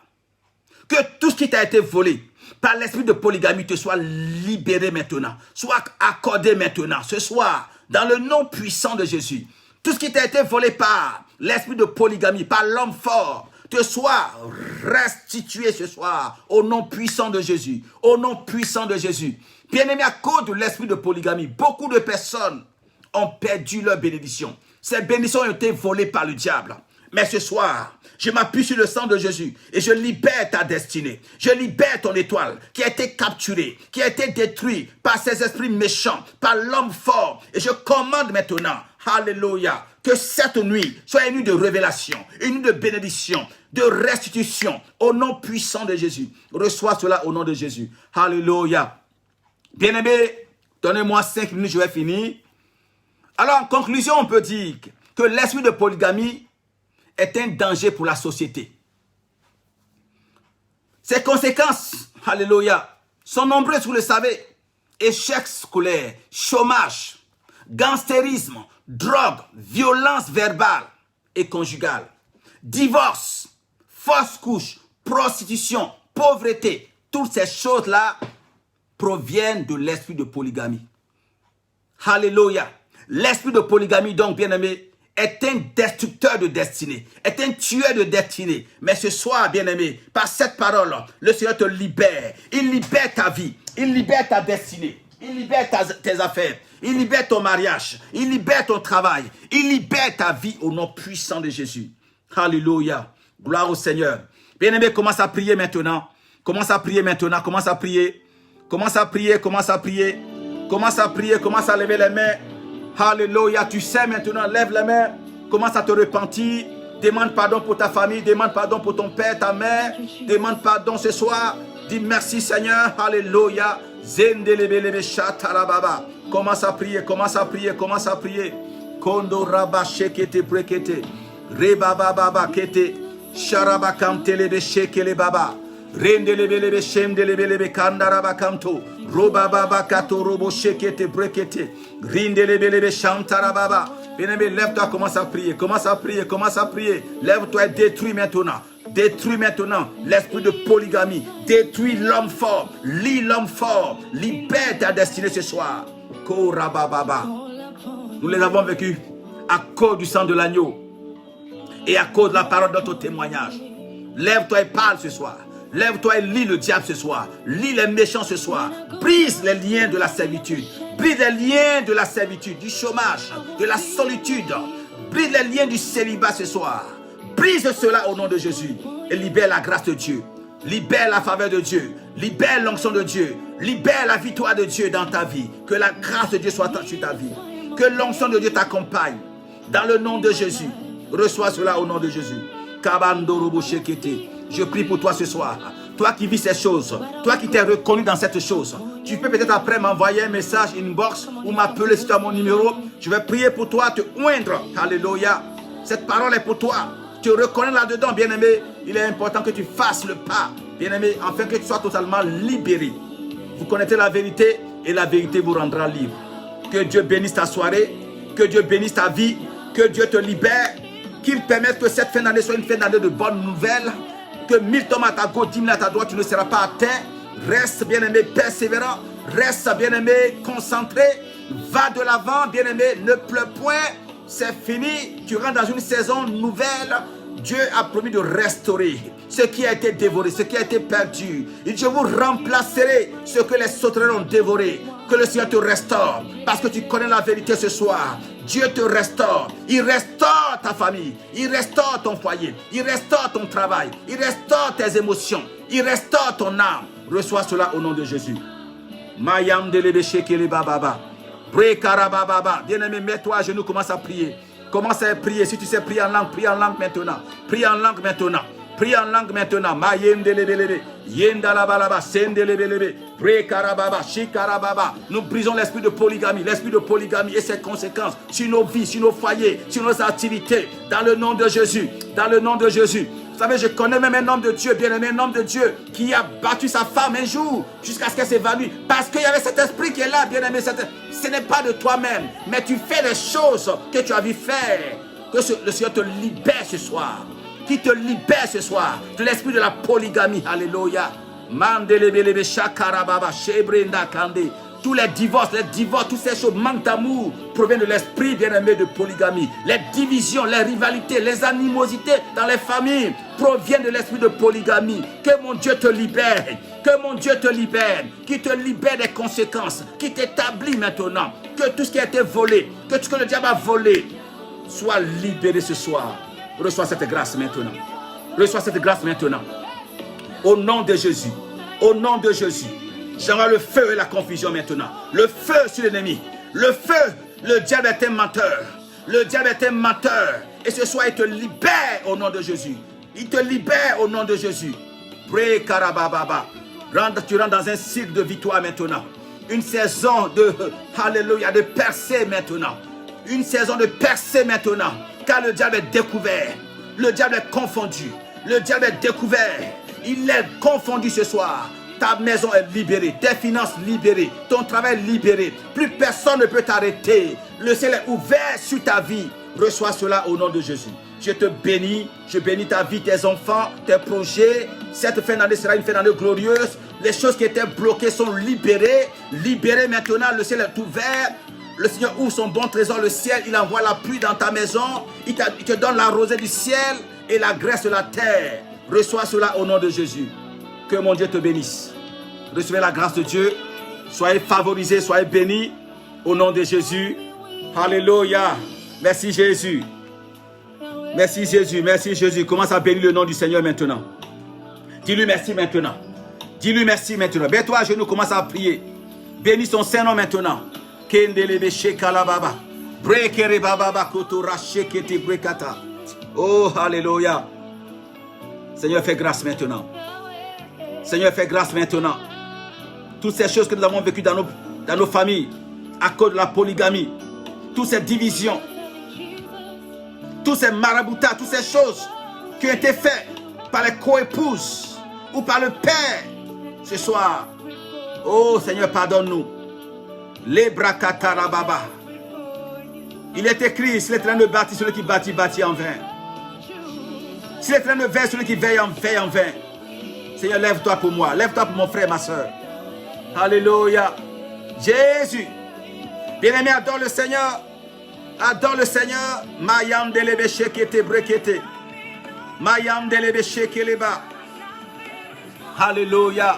Que tout ce qui t'a été volé par l'esprit de polygamie te soit libéré maintenant, soit accordé maintenant, ce soir, dans le nom puissant de Jésus. Tout ce qui t'a été volé par l'esprit de polygamie, par l'homme fort, te soit restitué ce soir, au nom puissant de Jésus, au nom puissant de Jésus. Bien-aimé, à cause de l'esprit de polygamie, beaucoup de personnes ont perdu leur bénédiction. Ces bénédictions ont été volées par le diable. Mais ce soir, je m'appuie sur le sang de Jésus et je libère ta destinée. Je libère ton étoile qui a été capturée, qui a été détruite par ces esprits méchants, par l'homme fort. Et je commande maintenant, alléluia, que cette nuit soit une nuit de révélation, une nuit de bénédiction, de restitution, au nom puissant de Jésus. Reçois cela au nom de Jésus. Alléluia. Bien-aimé, donnez-moi 5 minutes, je vais finir. Alors, en conclusion, on peut dire que l'esprit de polygamie est un danger pour la société. Ses conséquences, alléluia, sont nombreuses, vous le savez. Échec scolaire, chômage, gangstérisme, drogue, violence verbale et conjugale, divorce, fausse couche, prostitution, pauvreté. Toutes ces choses-là proviennent de l'esprit de polygamie. Alléluia. L'esprit de polygamie, donc, bien-aimé, est un destructeur de destinée, est un tueur de destinée. Mais ce soir, bien-aimé, par cette parole, le Seigneur te libère. Il libère ta vie, il libère ta destinée, il libère tes affaires, il libère ton mariage, il libère ton travail, il libère ta vie au nom puissant de Jésus. Alléluia. Gloire au Seigneur. Bien-aimé, commence à prier maintenant. Commence à prier maintenant, commence à prier. Commence à prier, commence à prier. Commence à prier, commence à lever les mains. Alléluia, tu sais maintenant, lève les mains, commence à te repentir, demande pardon pour ta famille, demande pardon pour ton père, ta mère, demande pardon ce soir, dis merci Seigneur, alléluia, zendelebelebe shatarababa, commence à prier, commence à prier, commence à prier, kondo raba shekete brekete, rebaba baba kete, sharaba kamtelebe shekele baba, rendelebelebe shemdelebelebe kandaraba kamto, robaba kato robo shekete brekete, rindelebelebe chantarababa. Bien-aimé, lève-toi, commence à prier, commence à prier, commence à prier. Lève-toi et détruis maintenant. Détruis maintenant l'esprit de polygamie. Détruis l'homme fort. Lis l'homme fort. Libère ta destinée ce soir. Korabababa. Nous les avons vécus à cause du sang de l'agneau et à cause de la parole de notre témoignage. Lève-toi et parle ce soir. Lève-toi et lis le diable ce soir. Lis les méchants ce soir. Brise les liens de la servitude. Brise les liens de la servitude, du chômage, de la solitude. Brise les liens du célibat ce soir. Brise cela au nom de Jésus. Et libère la grâce de Dieu. Libère la faveur de Dieu. Libère l'onction de Dieu. Libère la victoire de Dieu dans ta vie. Que la grâce de Dieu soit sur ta vie. Que l'onction de Dieu t'accompagne. Dans le nom de Jésus. Reçois cela au nom de Jésus. Kabandorobo Shekete. Je prie pour toi ce soir. Toi qui vis ces choses, toi qui t'es reconnu dans cette chose, tu peux peut-être après m'envoyer un message inbox ou m'appeler sur mon numéro. Je vais prier pour toi, te oindre. Alléluia. Cette parole est pour toi. Tu reconnais là-dedans, bien-aimé. Il est important que tu fasses le pas, bien-aimé, afin que tu sois totalement libéré. Vous connaissez la vérité et la vérité vous rendra libre. Que Dieu bénisse ta soirée, que Dieu bénisse ta vie, que Dieu te libère, qu'il permette que cette fin d'année soit une fin d'année de bonnes nouvelles. Que 1000 tombent à ta gauche, 10 000 à ta droite, tu ne seras pas atteint. Reste, bien-aimé, persévérant. Reste, bien-aimé, concentré. Va de l'avant, bien-aimé, ne pleure point. C'est fini. Tu rentres dans une saison nouvelle. Dieu a promis de restaurer ce qui a été dévoré, ce qui a été perdu. Et je vous remplacerai ce que les sauterelles ont dévoré. Que le Seigneur te restaure. Parce que tu connais la vérité ce soir. Dieu te restaure. Il restaure ta famille. Il restaure ton foyer. Il restaure ton travail. Il restaure tes émotions. Il restaure ton âme. Reçois cela au nom de Jésus. Mayam delebe shekele bababa. Brekarababa. Bien-aimé, mets-toi à genoux, commence à prier. Commence à prier. Si tu sais prier en langue maintenant. Prie en langue maintenant. Prie en langue maintenant. Mayem delebelebe. Yendalabalaba. Sendelebelebe. Brekarababa. Shikarababa. Nous brisons l'esprit de polygamie. L'esprit de polygamie et ses conséquences sur nos vies, sur nos foyers, sur nos activités. Dans le nom de Jésus. Dans le nom de Jésus. Vous savez, je connais même un homme de Dieu, bien-aimé, un homme de Dieu qui a battu sa femme un jour jusqu'à ce qu'elle s'évanouisse. Parce qu'il y avait cet esprit qui est là, bien-aimé. Ce n'est pas de toi-même, mais tu fais les choses que tu as vu faire. Que le Seigneur te libère ce soir. qui te libère ce soir de l'esprit de la polygamie. Alléluia. Mandelebelebe shakarababa shebrenda kande. Tous les divorces, toutes ces choses, manque d'amour, proviennent de l'esprit bien-aimé de polygamie. Les divisions, les rivalités, les animosités dans les familles proviennent de l'esprit de polygamie. Que mon Dieu te libère, que mon Dieu te libère, qui te libère des conséquences, qui t'établit maintenant. Que tout ce qui a été volé, que tout ce que le diable a volé, soit libéré ce soir. Reçois cette grâce maintenant. Reçois cette grâce maintenant. Au nom de Jésus, au nom de Jésus. J'envoie le feu et la confusion maintenant. Le feu sur l'ennemi. Le feu, le diable est un menteur. Le diable est un menteur. Et ce soir, il te libère au nom de Jésus. Il te libère au nom de Jésus. Pray karabababa. Tu rentres dans un cycle de victoire maintenant. Une saison de, alléluia, de percée maintenant. Une saison de percée maintenant. Car le diable est découvert. Le diable est confondu. Le diable est découvert. Il est confondu ce soir. Ta maison est libérée, tes finances libérées, ton travail libéré. Plus personne ne peut t'arrêter. Le ciel est ouvert sur ta vie. Reçois cela au nom de Jésus. Je te bénis, je bénis ta vie, tes enfants, tes projets. Cette fin d'année sera une fin d'année glorieuse. Les choses qui étaient bloquées sont libérées. Libérées maintenant, le ciel est ouvert. Le Seigneur ouvre son bon trésor, le ciel. Il envoie la pluie dans ta maison. Il te donne la rosée du ciel et la graisse de la terre. Reçois cela au nom de Jésus. Que mon Dieu te bénisse. Recevez la grâce de Dieu. Soyez favorisés, soyez bénis. Au nom de Jésus. Alléluia. Merci Jésus. Merci Jésus, merci Jésus. Commence à bénir le nom du Seigneur maintenant. Dis-lui merci maintenant. Dis-lui merci maintenant. Mets-toi à genoux, commence à prier. Bénis son Saint-Nom maintenant. Oh, alléluia. Seigneur, fais grâce maintenant. Seigneur, fais grâce maintenant. Toutes ces choses que nous avons vécues dans nos familles, à cause de la polygamie, toutes ces divisions, tous ces maraboutats, toutes ces choses qui ont été faites par les coépouses ou par le père ce soir. Oh Seigneur, pardonne-nous. Les brakatarababa. Il est écrit, si l'Éternel ne bâtit, celui qui bâtit, bâtit en vain. Si l'Éternel ne veille, celui qui veille en vain. Seigneur, lève-toi pour moi. Lève-toi pour mon frère et ma soeur. Alléluia. Jésus. Bien-aimé, adore le Seigneur. Adore le Seigneur. Mayam delebe shekete brekete. Mayam delebe shekeleba. Alléluia.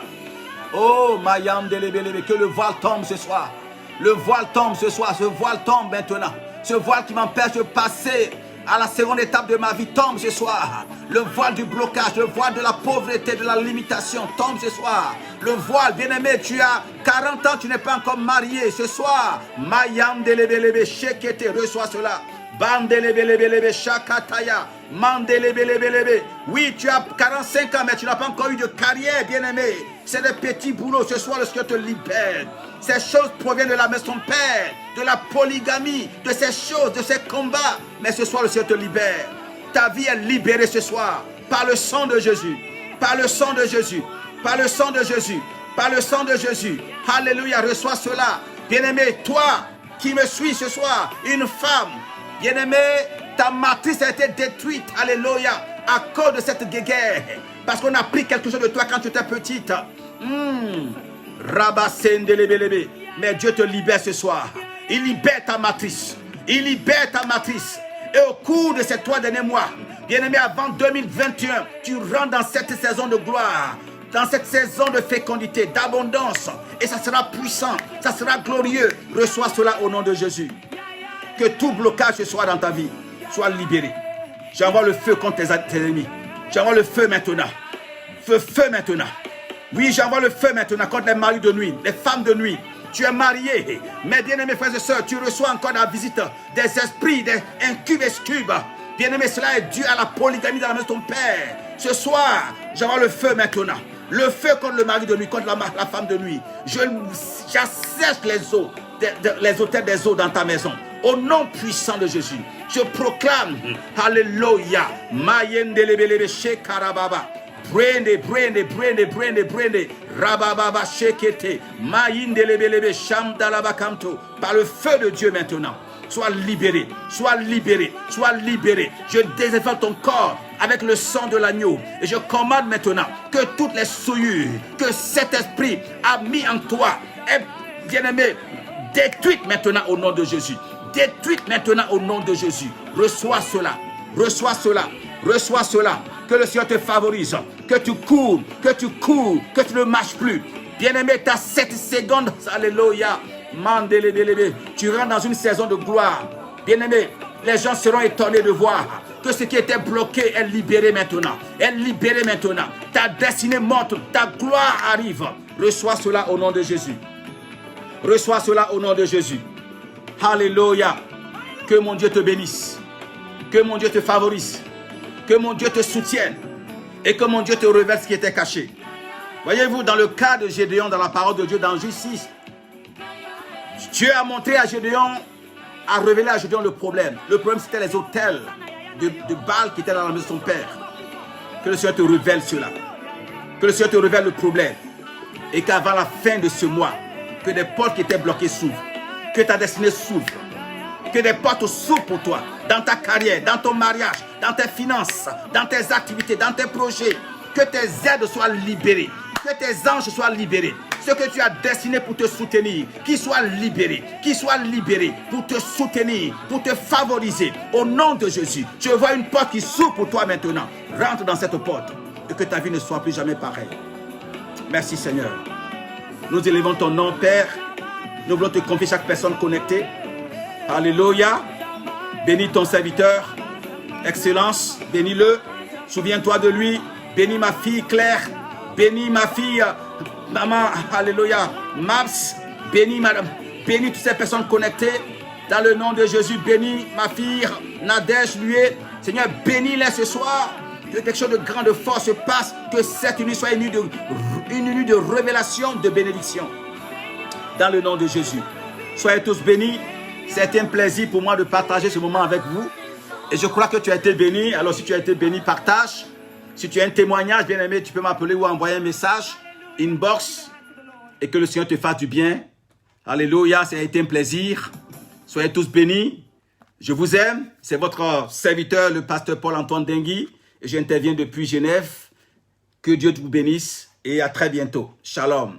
Oh, Mayam delebe. Que le voile tombe ce soir. Le voile tombe ce soir. Ce voile tombe maintenant. Ce voile qui m'empêche de passer à la seconde étape de ma vie tombe ce soir. Le voile du blocage, le voile de la pauvreté, de la limitation tombe ce soir. Le voile, bien-aimé, tu as 40 ans, tu n'es pas encore marié. Ce soir, Mayam delebelebe shekete, reçois cela. Bandelebelebelebe shakataya. Mandelebelebelebe. Oui, tu as 45 ans, mais tu n'as pas encore eu de carrière, bien-aimé. C'est des petits boulots. Ce soir, le Seigneur te libère. Ces choses proviennent de la maison de ton père, de la polygamie, de ces choses, de ces combats. Mais ce soir, le Seigneur te libère. Ta vie est libérée ce soir par le sang de Jésus. Par le sang de Jésus. Par le sang de Jésus. Par le sang de Jésus. Alléluia, reçois cela. Bien-aimé, toi qui me suis ce soir, une femme, bien-aimé, ta matrice a été détruite. Alléluia, à cause de cette guerre. Parce qu'on a pris quelque chose de toi quand tu étais petite. Mais Dieu te libère ce soir. Il libère ta matrice. Il libère ta matrice. Et au cours de ces 3 derniers mois, bien-aimé, avant 2021, tu rentres dans cette saison de gloire, dans cette saison de fécondité, d'abondance. Et ça sera puissant, ça sera glorieux. Reçois cela au nom de Jésus. Que tout blocage ce soir dans ta vie soit libéré. J'envoie le feu contre tes ennemis. J'envoie le feu maintenant. Feu maintenant. Oui, j'envoie le feu maintenant contre les maris de nuit, les femmes de nuit. Tu es marié, mes bien-aimés frères et sœurs, tu reçois encore la visite des esprits, des incubes et scubes. Bien-aimé, cela est dû à la polygamie dans la maison de ton père. Ce soir, j'envoie le feu maintenant. Le feu contre le mari de nuit, contre la femme de nuit. J'assèche les eaux, les autels des eaux dans ta maison. Au nom puissant de Jésus, je proclame, Alléluia, Mayendelebelebe shekarababa. Brende, rabababa shekete, maïndelebelebe shamdalabakamto. Par le feu de Dieu maintenant, sois libéré, sois libéré, sois libéré. Je désinfecte ton corps avec le sang de l'agneau. Et je commande maintenant que toutes les souillures que cet esprit a mis en toi, bien-aimé, détruite maintenant au nom de Jésus. Détruite maintenant au nom de Jésus. Reçois cela. Reçois cela. Reçois cela. Que le Seigneur te favorise. Que tu cours. Que tu cours. Que tu ne marches plus. Bien-aimé, tu as 7 secondes. Alléluia. Tu rentres dans une saison de gloire. Bien-aimé, les gens seront étonnés de voir que ce qui était bloqué est libéré maintenant. Est libéré maintenant. Ta destinée monte. Ta gloire arrive. Reçois cela au nom de Jésus. Reçois cela au nom de Jésus. Alléluia. Que mon Dieu te bénisse. Que mon Dieu te favorise. Que mon Dieu te soutienne. Et que mon Dieu te révèle ce qui était caché. Voyez-vous, dans le cas de Gédéon, dans la parole de Dieu, dans Juge 6, Dieu a montré à Gédéon, a révélé à Gédéon le problème. Le problème, c'était les autels de Baal qui étaient dans la maison de son père. Que le Seigneur te révèle cela. Que le Seigneur te révèle le problème. Et qu'avant la fin de ce mois, que des portes qui étaient bloquées s'ouvrent. Que ta destinée s'ouvre. Que des portes s'ouvrent pour toi. Dans ta carrière, dans ton mariage, dans tes finances, dans tes activités, dans tes projets. Que tes aides soient libérées. Que tes anges soient libérés. Ce que tu as destiné pour te soutenir, qu'ils soient libérés. Qu'ils soient libérés pour te soutenir, pour te favoriser. Au nom de Jésus, je vois une porte qui s'ouvre pour toi maintenant. Rentre dans cette porte et que ta vie ne soit plus jamais pareille. Merci Seigneur. Nous élevons ton nom, Père. Nous voulons te confier chaque personne connectée. Alléluia. Bénis ton serviteur. Excellence, bénis-le. Souviens-toi de lui. Bénis ma fille Claire. Bénis ma fille, maman, alléluia, Maps. Bénis madame. Bénis toutes ces personnes connectées. Dans le nom de Jésus, bénis ma fille Nadège, lui. Seigneur, bénis-les ce soir. Que quelque chose de grand, de fort se passe. Que cette nuit soit une nuit de révélation, de bénédiction. Dans le nom de Jésus. Soyez tous bénis. C'est un plaisir pour moi de partager ce moment avec vous. Et je crois que tu as été béni. Alors si tu as été béni, partage. Si tu as un témoignage, bien aimé, tu peux m'appeler ou envoyer un message, inbox. Et que le Seigneur te fasse du bien. Alléluia, ça a été un plaisir. Soyez tous bénis. Je vous aime. C'est votre serviteur, le pasteur Paul-Antoine Dengui. Et j'interviens depuis Genève. Que Dieu vous bénisse et à très bientôt. Shalom.